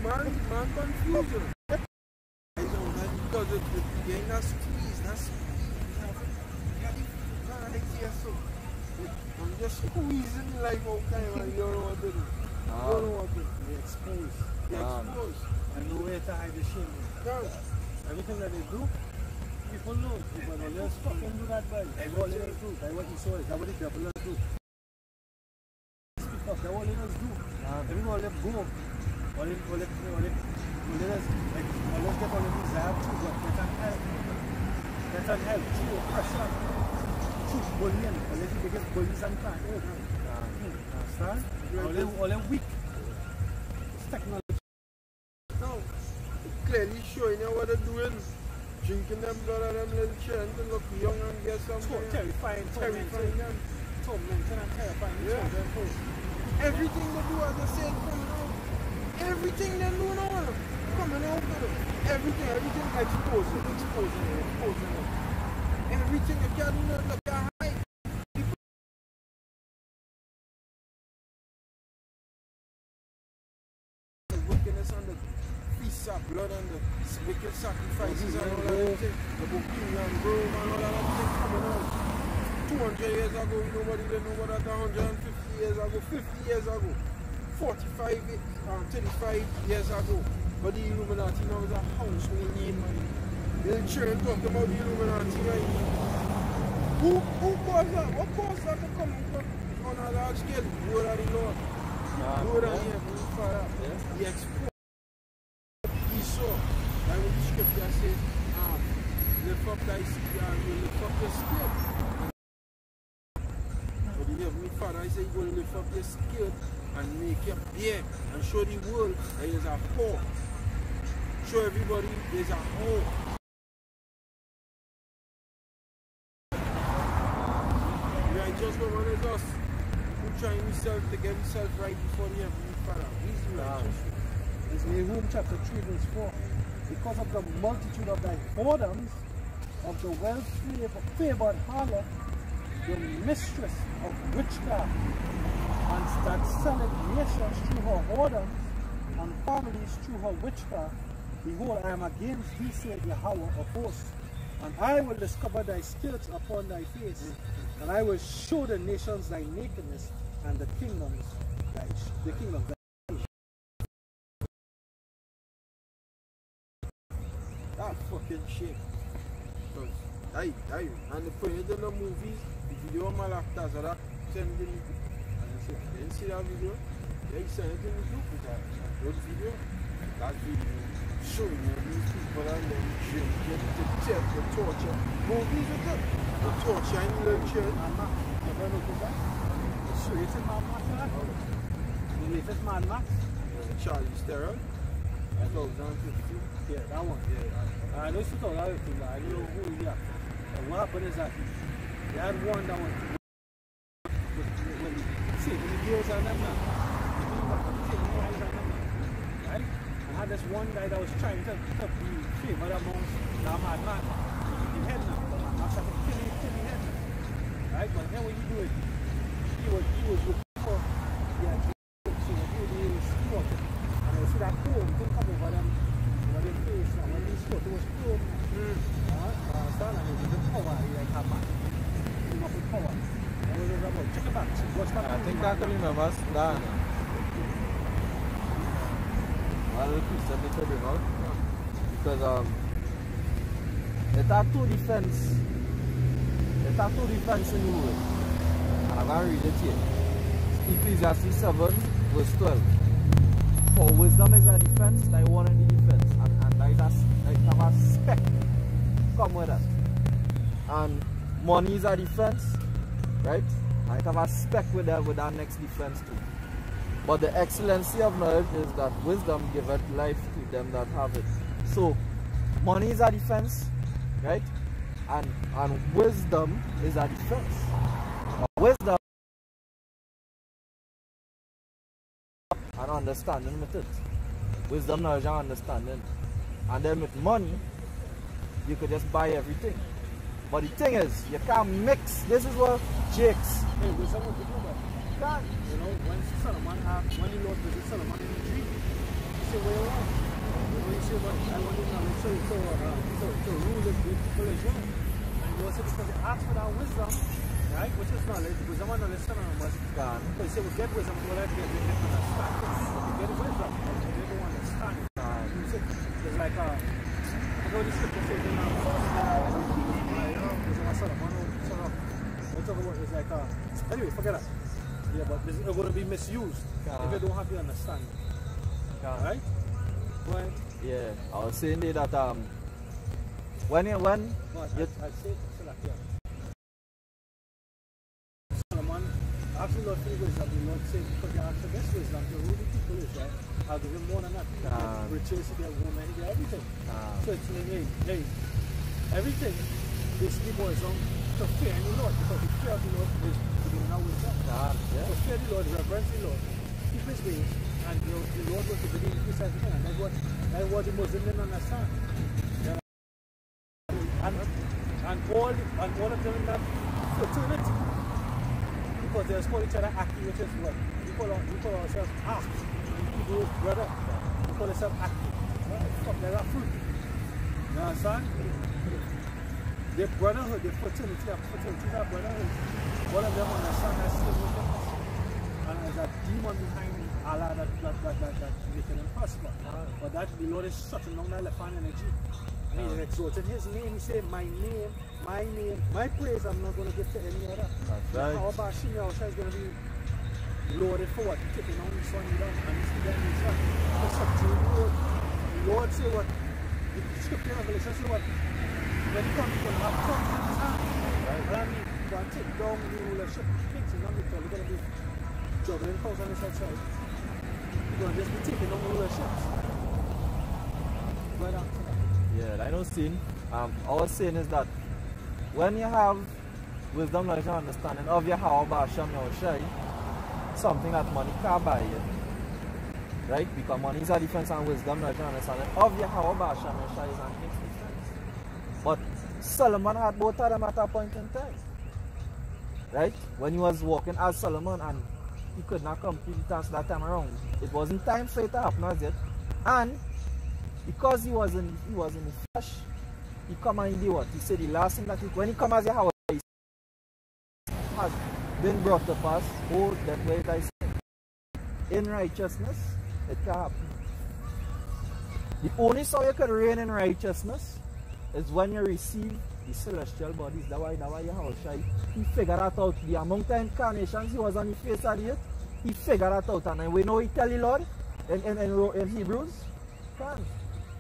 S2: man confusion. I know that because the game not squeezed, I'm just squeezing life out time and you don't know what to do. You don't know what to do.
S1: They expose.
S2: They expose.
S1: And no way to hide the shame. Everything that they do, people know. People always fucking do that, boy. That's what they do. That's what he saw. That's what the devil do. Speak up. That's what they do. Everyone let go. All they just get on the desire to what they can help. They can help through oppression, through bullying. Unless they get bullies and can't help. Understand? All them weak. It's technology.
S2: Now, it's clearly showing you what they're doing. Drinking them blood of them little children to look young and get something.
S1: Terrifying them. Tormenting and terrifying children too.
S2: Everything they do, as I said, coming out. Everything they do now, coming out with it. Everything exposing it. Everything you can do, look at high. The wickedness and the feasts of blood and the wicked sacrifices and all that thing. The Booking and Grove and all that thing coming out. 200 years ago, nobody didn't know what that 150 years ago, 50 years ago, 35 years ago. But the Illuminati now is a household name, man. The children talk about the Illuminati, right? Who caused that? What caused that to come on a large scale? Word of the Lord. Word of the Heavenly Father. He exposed Esau. That's what the scripture says. Lift up thy skill and you lift up your skill. So the Heavenly Father, I say you're going to lift up your skill and make your beer and show the world that there's a hope. Show everybody there's a hope. trying himself to get himself right before the heavenly Father. He's the righteous.
S1: It's Nahum chapter 3 verse 4. Because of the multitude of thy whoredoms, of the well-favored harlot, the mistress of witchcraft, and that selleth nations through her whoredoms, and families through her witchcraft, behold, I am against thee, saith Yahweh of hosts, and I will discover thy skirts upon thy face, and I will show the nations thy nakedness, and the kingdoms thy
S2: That fucking shit. Because, and the point in the movies, the video of my actors are that sending me. And I said, you didn't see that video? Yeah, he sent it in the group with that video. That video showing you these people and them drinking, the death, the torture. Movies with them. The torture in the church.
S1: Never noticed that? It's straight in Mad Max, right? The latest Mad Max?
S2: Charlie Sterile. 2015.
S1: Yeah, that one.
S2: Yeah.
S1: I know you talk about it, but I don't know who he is. And what happened is that they had one that was when the girls are them now. Right? And had this one guy that was trying to be favored amongst the mad man. He head now. After killing head now. Right? But then when you do it, he was looking for so he was squatting. And I see that cool, he couldn't come over them. When he squat, it was cool. And he didn't cover, he like had man. He didn't have to cover. Check it back.
S4: I think I can remember that. I'll repeat something to bring out. Because it had two defense. It had two defense in the word. I'm going to read it here. Ecclesiastes 7 verse 12. For wisdom is a defense, thy one in the defense. And like have a spec. Come with us. And money is a defense. Right? I have a spec with that next defense too. But the excellency of knowledge is that wisdom giveth life to them that have it. So money is a defense, right? And wisdom is a defense. Wisdom and understanding with it. Wisdom, knowledge, and understanding. And then with money, you could just buy everything. But the thing is, you can't mix. This is what Jakes.
S1: Hey, there's someone to do about it. God, you know, when Solomon when the Lord visit Solomon in the dream, he said, where you are? You know, he said, but I want you to rule the people as well. And the Lord said, because they asked for that wisdom, right? Which is knowledge. Wisdom and knowledge, Solomon was gone. So he said, well, get wisdom, so let's get understanding. You get wisdom, but you don't understand it. It's like, I know the scripture says in it's like anyway, forget that. Yeah, but it's going to be misused if you don't have the understanding. Right? When?
S4: Yeah, I was saying there that when
S1: I say Solomon asked the Lord for wisdom. The Lord said, because you ask for this wisdom to rule the people Israel, I'll give him more than that. Riches, their women, their everything. So it's like, hey, everything basically boils down to fear the Lord, because the fear of the Lord is giving our wisdom. So fear the Lord, reverence the Lord, keep his ways, and the Lord will give the increase everything. And that's what the Muslims didn't understand. And all of them in that fraternity, because they call each other Aki, which is what? We call ourselves Ak. People, brother. We call ourselves Aki. Fuck, they're a fruit. You understand? Their brotherhood, their fraternity, that brotherhood, all of them understand that same wickedness. And there's a demon behind Allah that making them prosper. But that the Lord is shutting down that left hand energy. And he's exalting his name. He said, my name, my praise I'm not going to give to any other. That's right. How about Shimei is going to be loaded for what? Taking on his son down and he's getting his son. That's up to the Lord. The Lord say what? The scripture Revelation say what? When he comes, he's going to have tongues in his hand. Right. And I mean, he's going to take down the rulership. Kings in America, they're going to be juggling cows on his outside. He's going to just be taking down the rulerships. Right after that.
S4: Yeah, I know sin. Our sin is that when you have wisdom, knowledge, and understanding of Yahweh Basham Yahushai, something that money can't buy you. Right? Because money is a defense and wisdom, knowledge and understanding of Yahweh Bashan and Shai is an defense. But Solomon had both of them at a point in time. Right? When he was walking as Solomon and he could not complete the task that time around. It wasn't time for it to happen as yet. And because he was in the flesh, he come and he did what? He said the last thing that when he come as Yahweh, he has been brought to pass. Oh, that way I say. In righteousness, it can happen. The only way you can reign in righteousness is when you receive the celestial bodies. That's why Yahweh, he figured that out. The amount of incarnations he was on the face of the earth, he figured that out. And we know he tell the Lord in Hebrews.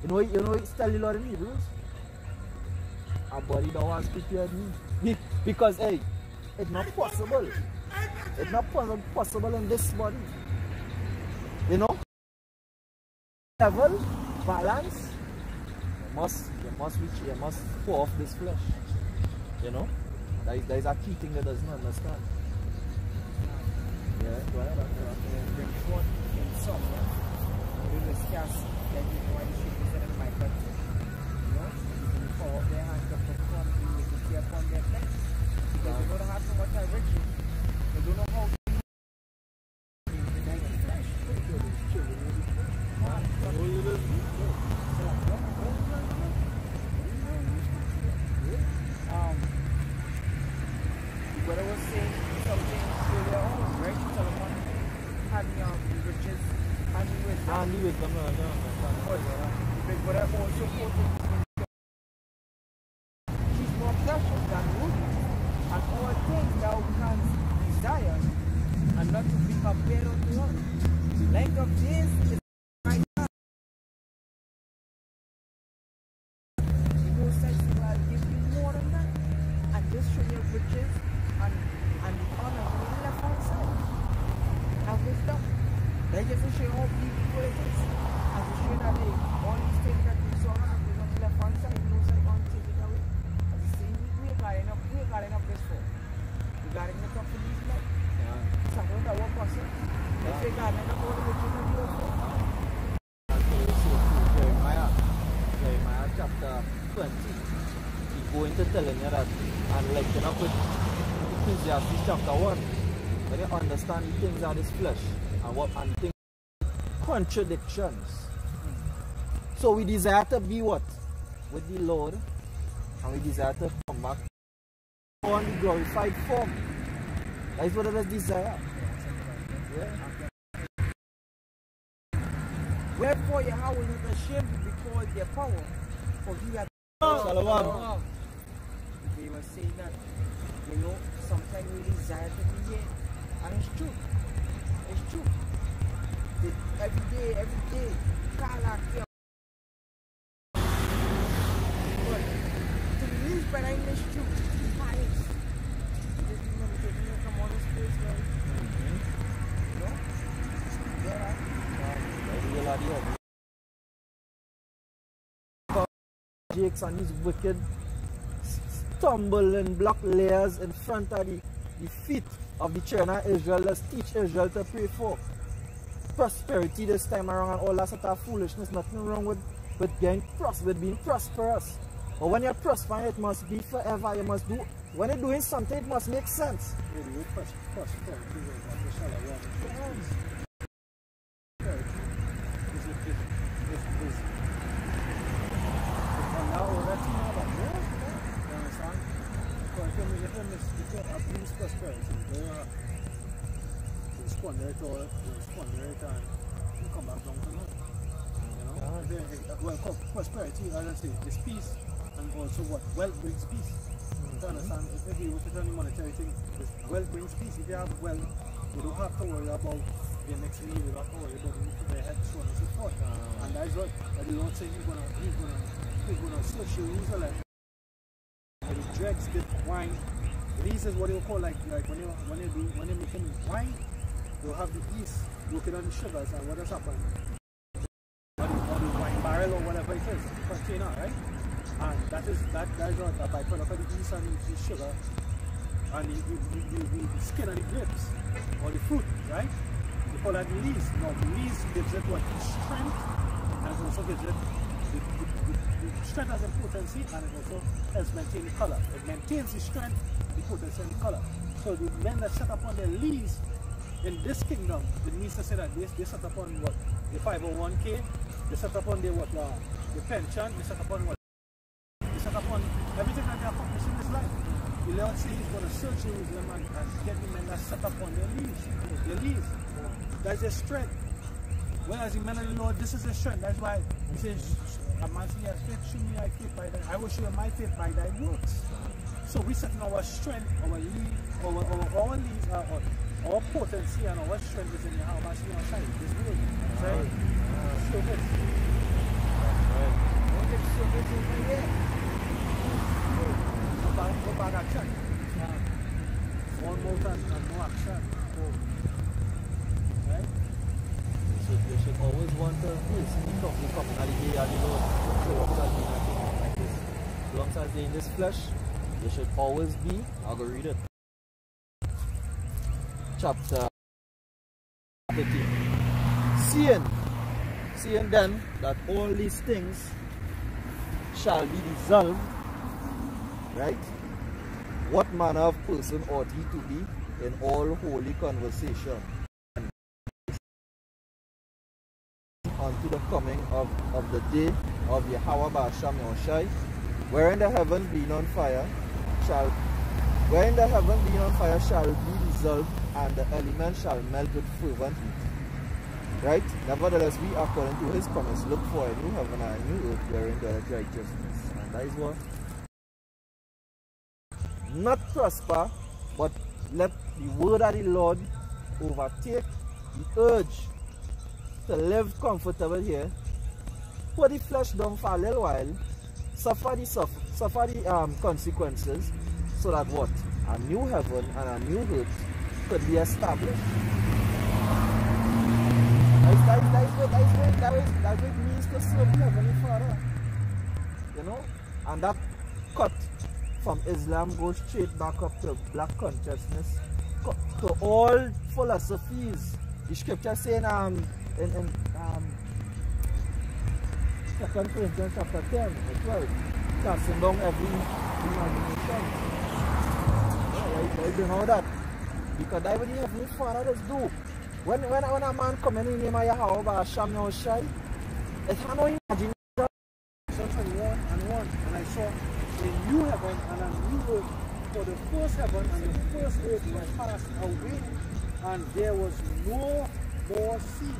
S4: You know he tell the Lord in Hebrews. Our body don't want to prepare me. Because hey, it's not possible. It's not possible in this body. You know? Level, balance, you must pour off this flesh. You know? There is a key thing that does not understand. Yeah, go ahead.
S3: Bring forth in some, we discuss that you know why you should be sitting in my bed. You know? You pour off their hands to perform, you can see upon their flesh. Because they don't have so much riches. They don't know how to what I was saying, something earlier on, right? Solomon had riches and the wisdom. But I also quoted she's more precious than rubies, and all things thou canst desire, and not to be compared unto her. Length of days is right now. The Most High said, I'll give you more than that, and just show you riches and the honor on the left hand side. And wisdom. They just to show you how beautiful it is. And to show you that all these things that we saw on the left hand side, Most High can't take it away. As you see, we're guarding up this for. We're guarding it up for these life. Something that won't pass it. If we're guarding up all the riches that we have for.
S4: Jeremiah chapter 20. He's going to tell you that, and like you know, with Ecclesiastes chapter 1, when you understand the things of this flesh and things contradictions. So we desire to be what? With the Lord, and we desire to come back on the glorified form. That is what it is desire. Yeah.
S3: Wherefore Yahweh is not ashamed to be called their power, for he had
S4: Shalom.
S3: They were saying that, you know, sometimes we desire to be here. And it's true. It's true. Every day, Kala here. But to live by the English truth, Paris. Just remember taking you from all this place, right? You know?
S4: Jakes and his wicked stumbling block layers in front of the feet of the children of Israel. Let's teach Israel to pray for prosperity this time around and all that sort of foolishness. Nothing wrong with being prosperous. But when you're prospering, it must be forever. You must do, when you're doing something, it must make sense.
S1: Prosperity, as I say, is peace, and also what wealth brings peace. You understand? If maybe with the monetary thing, wealth brings peace. If you have wealth, you don't have to worry about the next meal. You don't have to worry about the head, so on and so forth. And that's what the Lord said He's gonna search Jerusalem. And the dregs, the wine. This is what they will call like when they're making wine, they'll have the yeast working on the sugars, and what has happened? Or the wine barrel or whatever it is, container, right? And that is what a byproduct of the yeast and the sugar and the skin of the grapes, or the fruit, right? We call that lees. Now, lees gives it what? Strength, and it also gives it the strength as in potency, and it also helps maintain the color. It maintains the strength, the potency, and the color. So the men that set upon their lees in this kingdom, it means to say that they set upon what? The 501k, they set upon the what? The pension, they set upon what? They set upon everything that they accomplish in this life. The Lord says He's going to search Jerusalem and get the men that set upon their lees. That's their strength. Whereas the men of the Lord, this is their strength. That's why He says, a man says, yes, faith, show me thy faith by thy, I will show you my faith by thy works. So we set in our strength, our lead, our leads, our potency and our strength is in the house. That's the outside. This world. Right? Show this. Don't get show this over here. Go back action. One more time and no action. Right?
S4: You should always want to listen to the commonality and the Lord. As long as they're in this flesh, they should always be. I'll go read it. Chapter 13. Seeing then that all these things shall be dissolved, right? What manner of person ought he to be in all holy conversation unto the coming of the day of Yahweh Ba'asham Yahushai, wherein the heaven being on fire shall be dissolved, and the elements shall melt with fervent heat. Right? Nevertheless, we, according to His promise, look for a new heaven and a new earth wherein dwelleth righteousness. And that is what? Not prosper, but let the word of the Lord overtake the urge to live comfortable here. Put the flesh down for a little while, suffer the consequences, so that what? A new heaven and a new earth could be established. That's what it means to serve the Heavenly Father. You know? And that cut from Islam goes straight back up to black consciousness, to all philosophies. The scripture saying in 2 Corinthians chapter 10 or 12, casting down every imagination. You know that? Because that's what the Heavenly Father does do. When a man come in the name of Yahweh Ba'asham Yahushai, it's no imagination.
S1: Psalm 21 and 1, and I saw a new heaven and a new earth, for the first heaven and the first earth were passed away, and there was no more sea.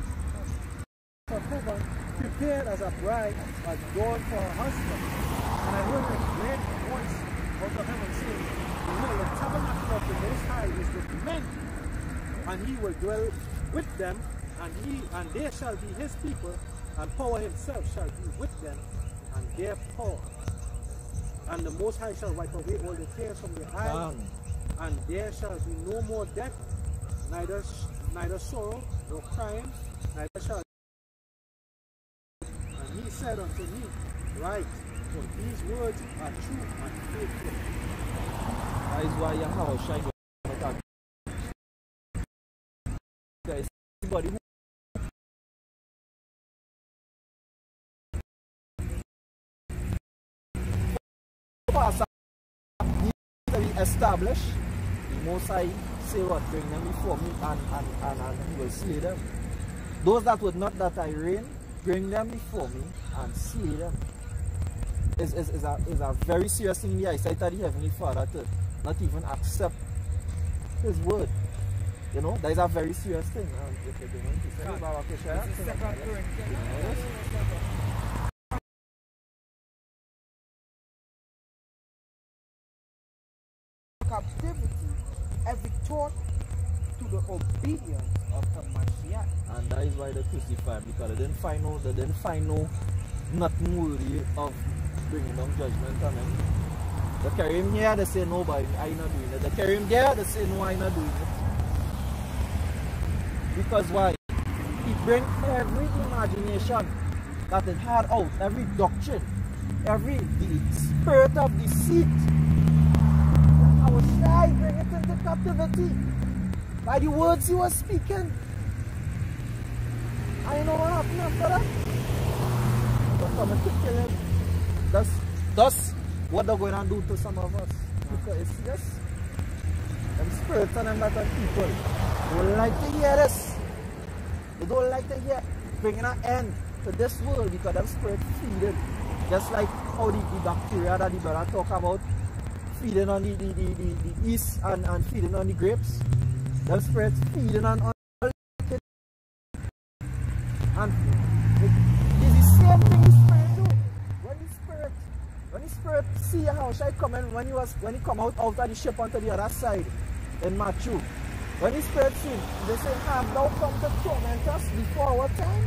S1: For heaven prepared as a bride adorned for her husband. And I heard a great voice out of heaven saying, behold, the tabernacle of the Most High is with men, and He will dwell with them, and they shall be His people, and power Himself shall be with them, and their power. And the Most High shall wipe away all the tears from their eyes, and there shall be no more death, neither sorrow, nor crying, neither shall. And He said unto me, write, for these words are true and faithful.
S4: That is why Yahweh shine guys, everybody who needs to be established, the Most High say what? Bring them before me and He will slay them. Those that would not that I reign, bring them before me and slay them. Is a very serious thing in the eyesight of the Heavenly Father to not even accept His word. You know, that is a very serious thing. If you're going to say about
S3: captivity, every thought to the obedience of the Mashiach.
S4: And that is why they crucified, because they didn't find no nothing worthy of bringing down judgment on Him. They carry Him here, they say no, but I'm not doing it. They carry Him there, they say no, I'm not doing it. Because why? He brings every imagination that it had out, every doctrine, the spirit of deceit. Yahushai bring it into captivity by the words he was speaking. And you know what happened after that? They're coming to kill him. That's what they're going to do to some of us. Because it's just them spirits and them that are people don't like to hear this. They don't like to hear bringing an end to this world because them spirits feed it. Just like how the bacteria that the brother talk about feeding on the yeast and feeding on the grapes. Them spirits feeding on all it. And it's the same thing the spirit do. When the spirit see how Shai coming when he come out of the ship onto the other side in Matthew. When the spirit see him, they say, have thou come to torment us before our time?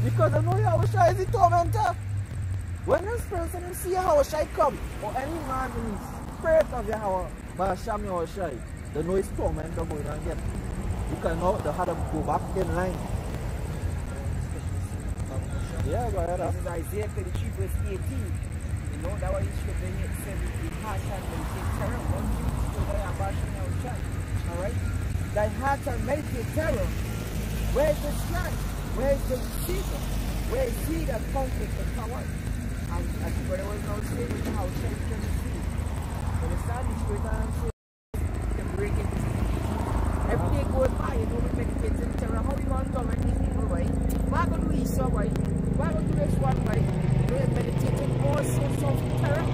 S4: Because they know Yahushua is the tormentor. When the spirit see Yahushua come, or any man in the spirit of Yahweh, Basham Yahushua, they know his tormentor going on again. Because now they had to go back in line. Yeah, go ahead.
S3: This is Isaiah 33 verse 18. You know, that was the scripture it said the heart shall meditate terror. Alright? Thy heart shall meditate terror. Where is the strife? Where is the deceiver? Where is he that conquers the power? And as the brother was now saying, how shall you can see? When the sun is greater and so you can break it. Every day goes by, you don't meditate in terror. How you want to torment these people, right? Why go do this, right? Why go do this one, right? You know, meditating all sorts of terror.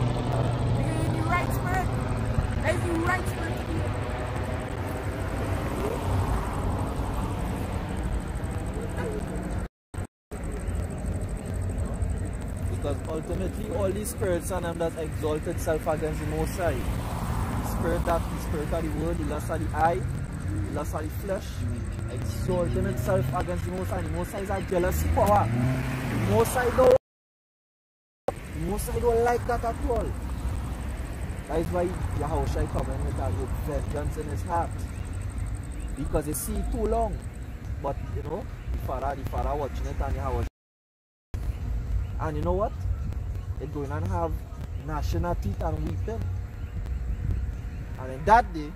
S3: You're in the right spirit. There's the right spirit to be.
S4: Because ultimately all these spirits and them that exalt itself against the Most High. The spirit of the world, the lust of the eye, the lust of the flesh, exalting itself against the Most High. The Most High is a jealous power. The Most High don't like that at all. That is why Yahushua coming with that vengeance in his heart. Because he see it too long. But you know, the father watching it and Yahushua. And you know what? It's going to have gnashing of teeth and weeping. And in that day,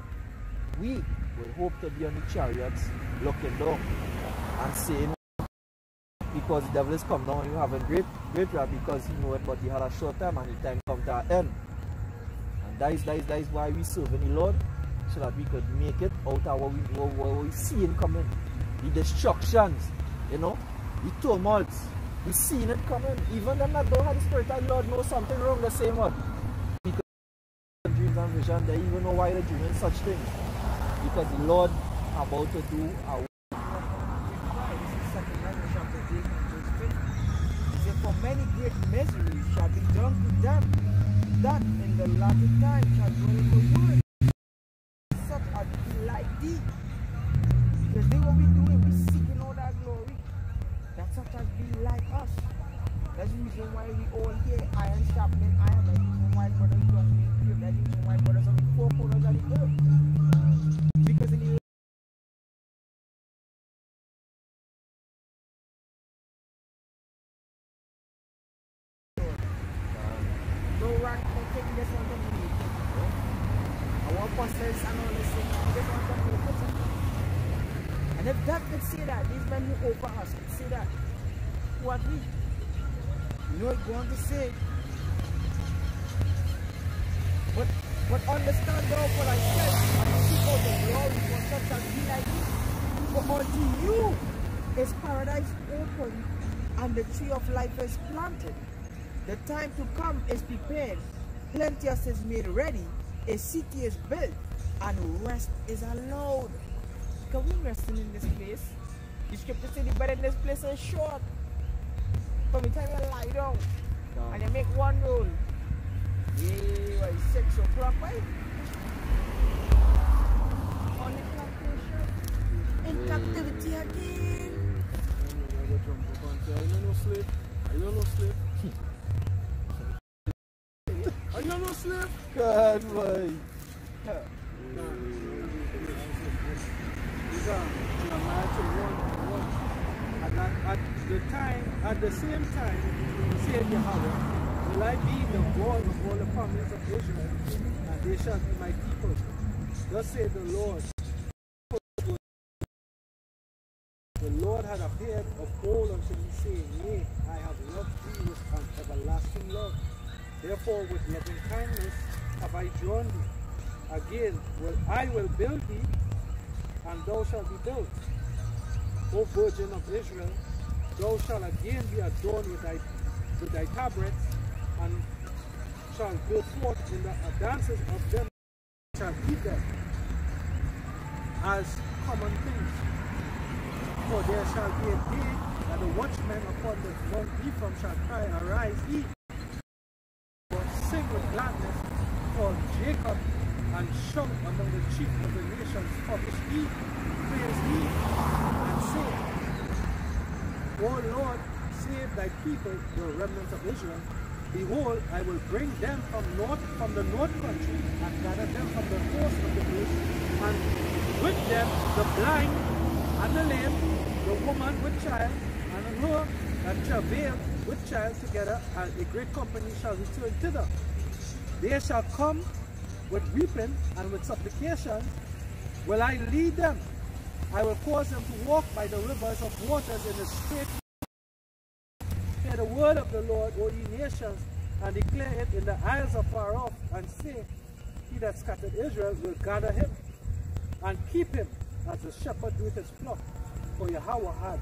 S4: we will hope to be on the chariots looking down and saying, because the devil is come down, you have a great wrath because he know it, but he had a short time and the time come to an end. And that is why we serve the Lord, so that we could make it out of what we see in coming. The destructions, you know, the tumults. We seen it coming. Even them that don't have the spirit of the Lord know something wrong the same one. Because dreams and vision, they even know why they're doing such things. Because the Lord about to do a
S3: for many great miseries shall be done to them, that in the latter time shall dwell in the world, such as be like thee. Because they will be doing, we seeking all that glory, that such as be like us. That's the reason why we all hear iron sharpening iron. That's the reason why brothers don't make fear. That's the reason why brothers are the four corners of the earth. Because in the no rank for taking this one from me. I want pastors and all this thing. This one from me. And if that could say that, these men who over us could say that, who are we? You know what going to say? But understand though what I said, and seek out the glory for such as be like you. For unto you is paradise open, and the tree of life is planted. The time to come is prepared, plenteous is made ready, a city is built, and rest is allowed. Can we resting in this place? The scripture says the bed in this place is short. From the time you lie down and you make one roll, yeah, well, 6 o'clock, right? On the plantation, in captivity again.
S2: I know no slave. I know no slave. I know no slave.
S4: God, boy.
S1: At the same time, said Yahweh, will I be the God of all the families of Israel, and and they shall be my people. Thus saith the Lord. The Lord had appeared of old unto me, saying, Yea, I have loved thee with an everlasting love. Therefore with loving kindness have I drawn thee. Again, I will build thee, and thou shalt be built. O Virgin of Israel, thou shalt again be adorned with thy tabrets, and shall go forth in the dances of them that shall eat them as common things. For there shall be a day that the watchmen upon the Mount Ephraim shall cry, Arise, eat. For sing with gladness for Jacob, and shout among the chief of the nations, publish ye, praise ye, and say, O Lord, save thy people, the remnant of Israel. Behold, I will bring them from the north country, and gather them from the coast of the earth, and with them the blind and the lame, the woman with child, and her that travail with child together, and a great company shall return thither. They shall come with weeping and with supplication will I lead them. I will cause them to walk by the rivers of waters in the straight. Hear the word of the Lord, O ye nations, and declare it in the isles afar off, and say, He that scattered Israel will gather him, and keep him as the shepherd doeth his flock. For Yahweh had.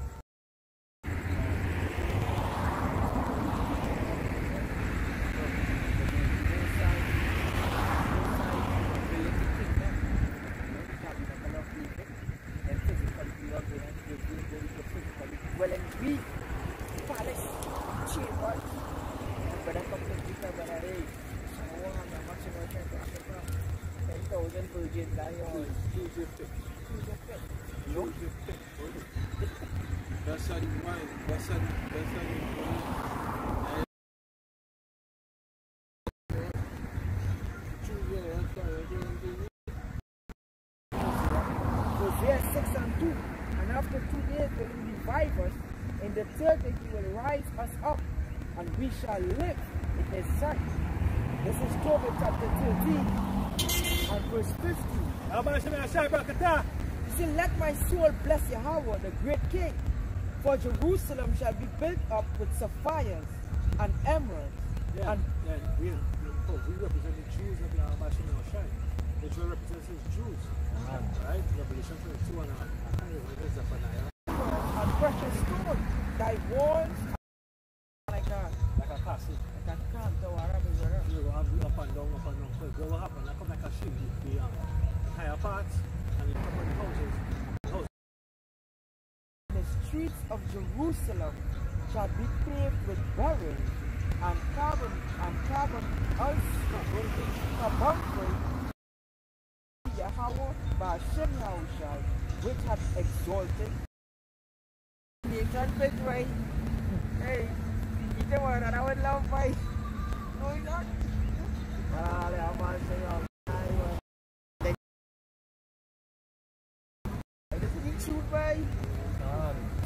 S3: Well, and we, palace, chambers, but I come to Peter, but I say, I want to have a 10,000 virgins die all.
S2: That's how you mind. That's how you
S3: Hosea 6 and 2. And after 2 days will he revive us. In the third day he will rise us up, and we shall live in his sight. This is Tobit chapter 13 and verse 15. He said, Let my soul bless Yahweh, the great king. For Jerusalem shall be built up with sapphires and emeralds.
S1: Yeah,
S3: and
S1: we represent the Jews of Yahweh Shem Shai. Israel represents his Jews. Right? Revelation 22 and
S3: and precious stone, thy walls like a
S1: castle.
S3: like a castle.
S1: You will have up and down. What will happen? I come like a shield, the higher parts, and you come on the houses.
S3: The streets of Jerusalem shall be paved with beryl and carbon also Yahweh by Shem Yahushai, which hath exalted nation with way. Hey, you know what I would love by no you not.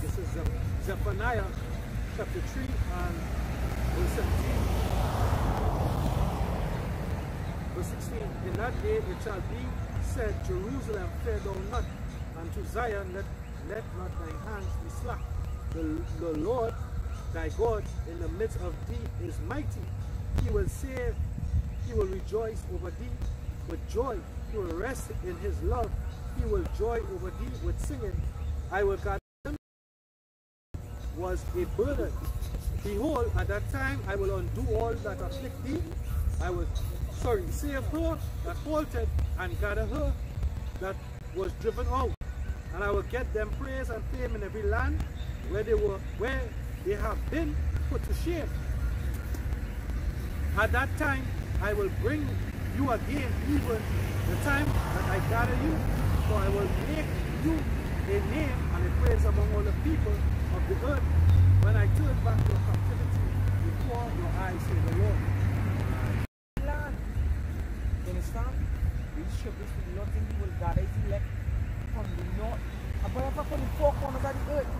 S1: This is Zephaniah chapter 3 and verse 17. Verse 16. In that day it shall be said, Jerusalem, fear thou not, and to Zion, let not thine hands be slack. The Lord thy God in the midst of thee is mighty. He will save, he will rejoice over thee with joy. He will rest in his love. He will joy over thee with singing. I will gather him was a burden. Behold, at that time I will undo all that afflict thee. Save her that halted, and gather her that was driven out. And I will get them praise and fame in every land where they have been put to shame. At that time I will bring you again, even the time that I gather you, for I will make you a name and a praise among all the people of the earth, when I turn back your captivity before your eyes, say the Lord.
S3: You understand? These shepherds will not think he will gather his elect from the north, but from the four corners of the earth.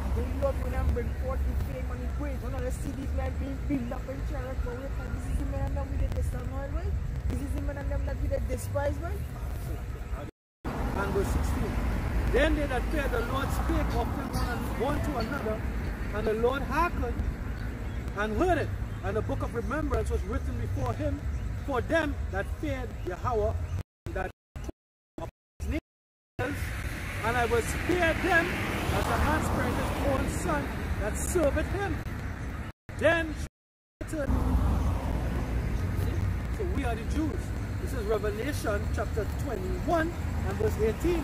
S3: And they come in and bring forth the fame and the praise. When I see these men being built up in chariots, but wait, this is the men and them with the testimony, right? This is the men and them that with the despise, right?
S1: And verse 16. Then they that feared the Lord spake of them one to another, and the Lord hearkened and heard it. And the book of remembrance was written before him for them that feared Yahweh, that his name is, and I will spare them as a man spared his own son that serveth him. Then so we are the Jews. This is Revelation chapter 21 and verse 18.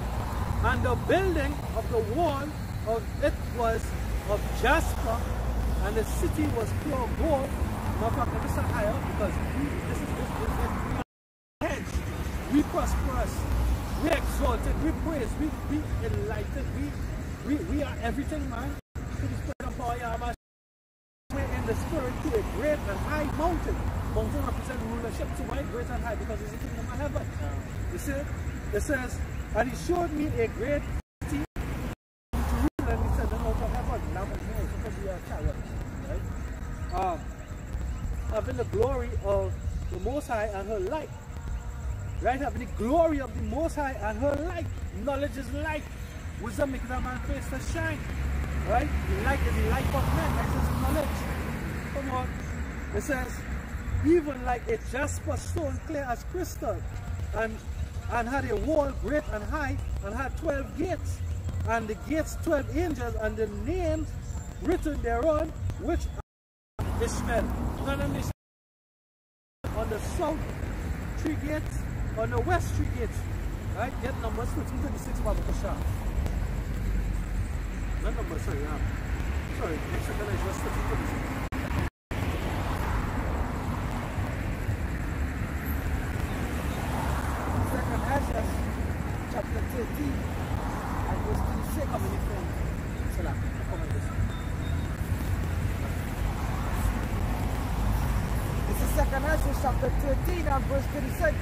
S1: And the building of the wall of it was of jasper, and the city was pure gold. Now, this is higher because this is hedge. We prosperous, we exalted, we praise, we enlightened, we are everything, man. We're in the spirit to a great and high mountain. Mountain represents rulership, so why great and high? Because it's the kingdom of heaven. You see, it says, and he showed me a great city to rule, and he said, the out of heaven, now because we are chariot, right? Having the glory of the Most High and her light. Right? Having the glory of the Most High and her light. Knowledge is light. Wisdom makes a man's face to shine. Right? The light is the light of men. That is knowledge. Come on. It says, even like a jasper stone clear as crystal, and had a wall great and high, and had 12 gates, and the gates 12 angels, and the names written thereon, which are Ishmael. None of this on the south 3 gates, on the west 3 gates. Right? Get numbers 15 to the 6 Babakasha. Not numbers, sorry, sorry, next recognize verse 15 to the 6.
S3: Second Ezra chapter 13 and verse 36. How many friends? Salah, come on this. This is Second Ezra chapter 13 and verse 36.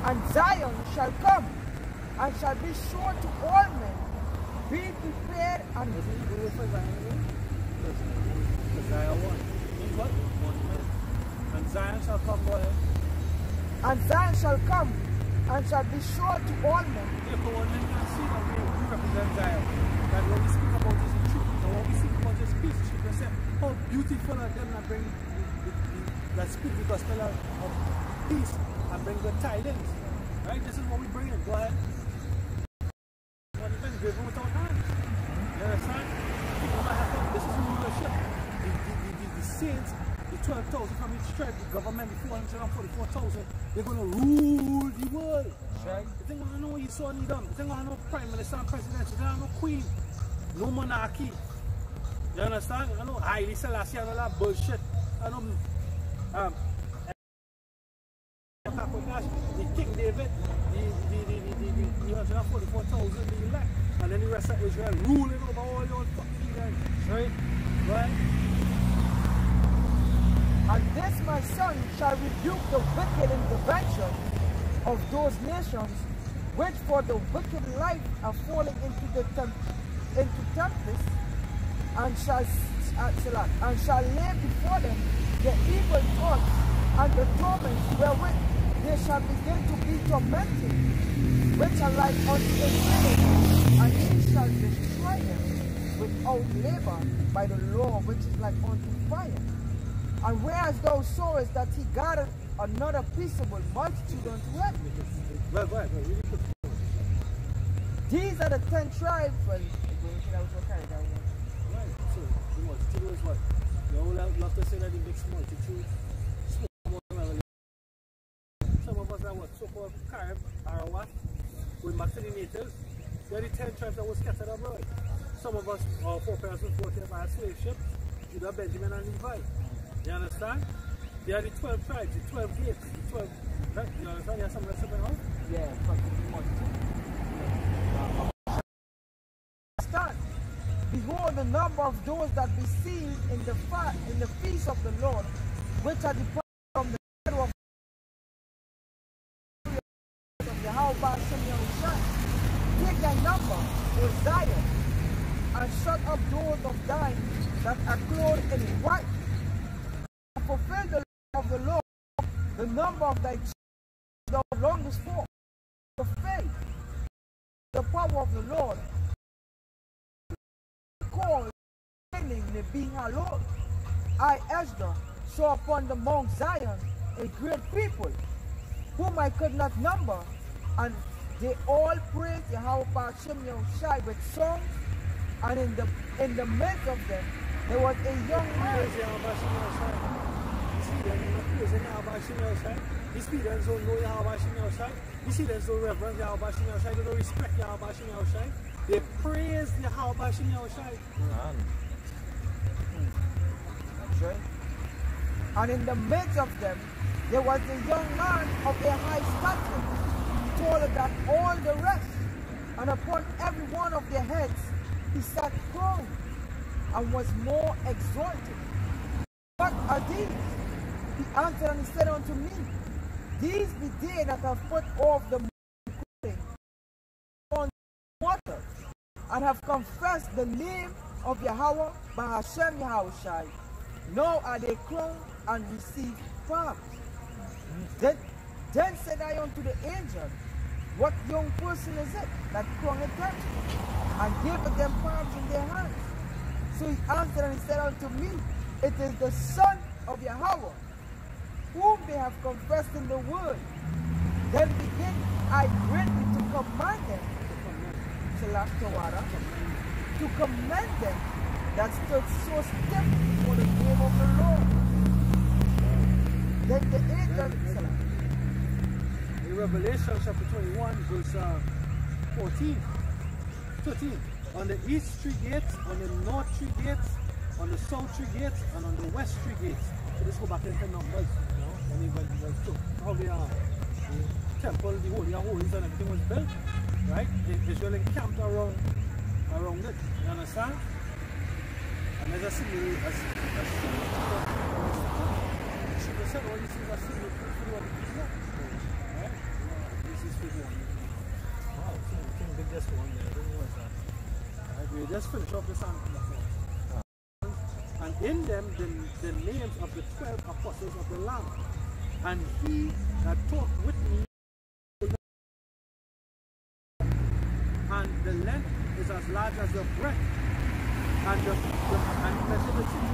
S3: And Zion shall come and shall be shown to all men. Be prepared and
S1: Zion 1. What? 1. And Zion shall come, go ahead.
S3: And Zion shall come and shall be shown to all men.
S1: Yeah, but one man can see that we represent Zion. That when we speak about this in truth, and when we speak about this peace, we should say how beautiful are them that bring that speak the gospel of peace and bring good tidings. Right? This is what we bring in. Go ahead. What has been given without hands. You understand? This is rulership. The saints, the 12,000 from each tribe, the government, the 444,000, they're going to rule the world. Right? They don't know you saw them. They don't know prime minister and president. They don't know queen. No monarchy. You understand? I know Haile Selassie and all that bullshit. I know the King David, the 144,000 the elect, and then the rest of Israel ruling over all those fucking guys. Right? Right?
S3: And this my son shall rebuke the wicked intervention of those nations which for the wicked life are falling into tempest, and shall lay before them the evil thoughts and the torments wherewith they shall begin to be tormented, which are like unto a flame, and he shall destroy them without labor by the law which is like unto fire. And whereas thou sawest that he gathered another peaceable multitude unto him. These are the 10 tribes. Well,
S1: right, so the multitude is what? You all love to say that the mixed multitude. Some of us are what? So-called Carib or what? Going back to the natives. There are the 10 tribes that were scattered abroad. Some of us, our foreparents were brought here by a slave ship, Judah, Benjamin, and Levi. You understand? There are the 12 tribes, the 12 gates, the 12. Right? You understand? You have some recipe now?
S3: Yeah, Stand. Behold the number of those that be sealed in the feast of the Lord, which are departed from the shadow of Yahweh. Take thy number, O Zion, and shut up doors of thine that are clothed in white, and fulfill the law of the Lord, the number of thy children thou longest for, the faith, the power of the Lord, called the being hallowed. I, Ezra, saw upon the Mount Zion a great people, whom I could not number, and they all praised Yahweh Ba'ashem Yahushai with songs, and in the midst of them there was a young man.
S1: These people don't know Yahweh Ba'ashem Yahushai. You see, there's no reverence Yahweh Ba'ashem Yahushai. They don't respect Yahweh Ba'ashem Yahushai. They praise Yahweh Ba'ashem Yahushai.
S3: That's right. And in the midst of them there was a young man of a high stature, taller than all the rest, and upon every one of their heads he sat crowned, and was more exalted. What are these? He answered and he said unto me, these be they that have put off the clothing on water, and have confessed the name of Yahweh Ba'ashem Yahushai. Now are they crowned and receive palms. Then said I unto the angel, what young person is it that crowneth them, and gave them palms in their hands? So he answered and he said unto me, it is the Son of Yahweh, whom they have confessed in the word. Then begin I greatly to command them, to commend them that stood so stiff for the name of the Lord. Then the angel,
S1: in Revelation chapter 21, verse 14, 13, on the east three gates, on the north three gates, on the south three gates, and on the west three gates. So let's go back into numbers, you know, when it took how the temple, the Holy of Holies and everything was built, right? Israel encamped around it, you understand? And there's a similar, she said, all these things are similar to what it is now. Right? This is figure one. Wow, I think the biggest one there, I don't know what's that. Right, we just finished off the sound. And in them the names of the 12 apostles of the Lamb. And he that talked with me, and the length is as large as the breadth, and measure the city,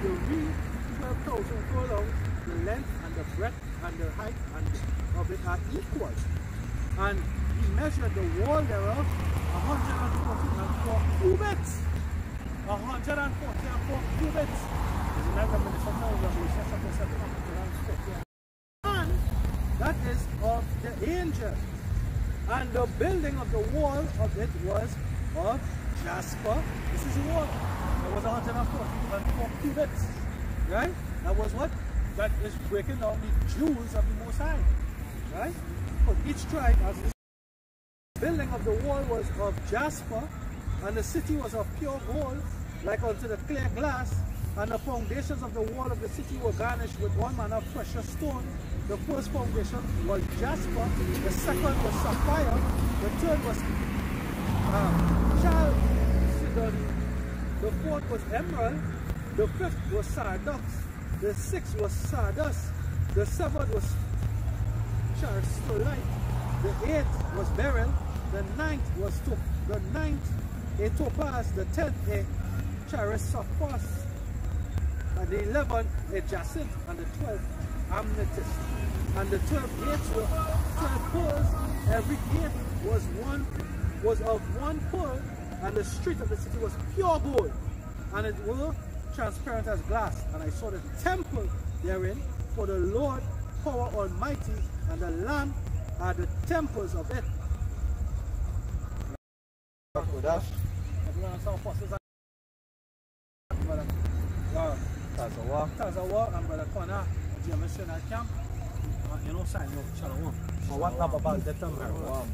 S1: the reed 12,000 furlongs, the length and the breadth and the height of it are equal. And he measured the wall thereof 144 cubits. 144 cubits. And that is of the angel. And the building of the wall of it was of jasper. This is the wall. It was 144 cubits. Right? That was what? That is breaking down the jewels of the Most High. Right? For each tribe, as this building of the wall was of jasper, and the city was of pure gold, like unto the clear glass, and the foundations of the wall of the city were garnished with all manner of precious stone. The first foundation was jasper, the second was sapphire, the third was chalcedony, the fourth was emerald, the fifth was sardonyx, the sixth was sardus, the seventh was chrysolite, the eighth was beryl, the ninth was a topaz, the 10th a chrysoprase, and the 11th a jacinth, and the 12th amethyst. And the 12 gates were 12 pearls. Every gate was of one pearl, and the street of the city was pure gold, and it was transparent as glass. And I saw the temple therein, for the Lord power almighty, and the Lamb are the temples of it. Tazawa and Brother Kwana, Gms Trinidad camp, you know, sign up, Shalom. What about the temple?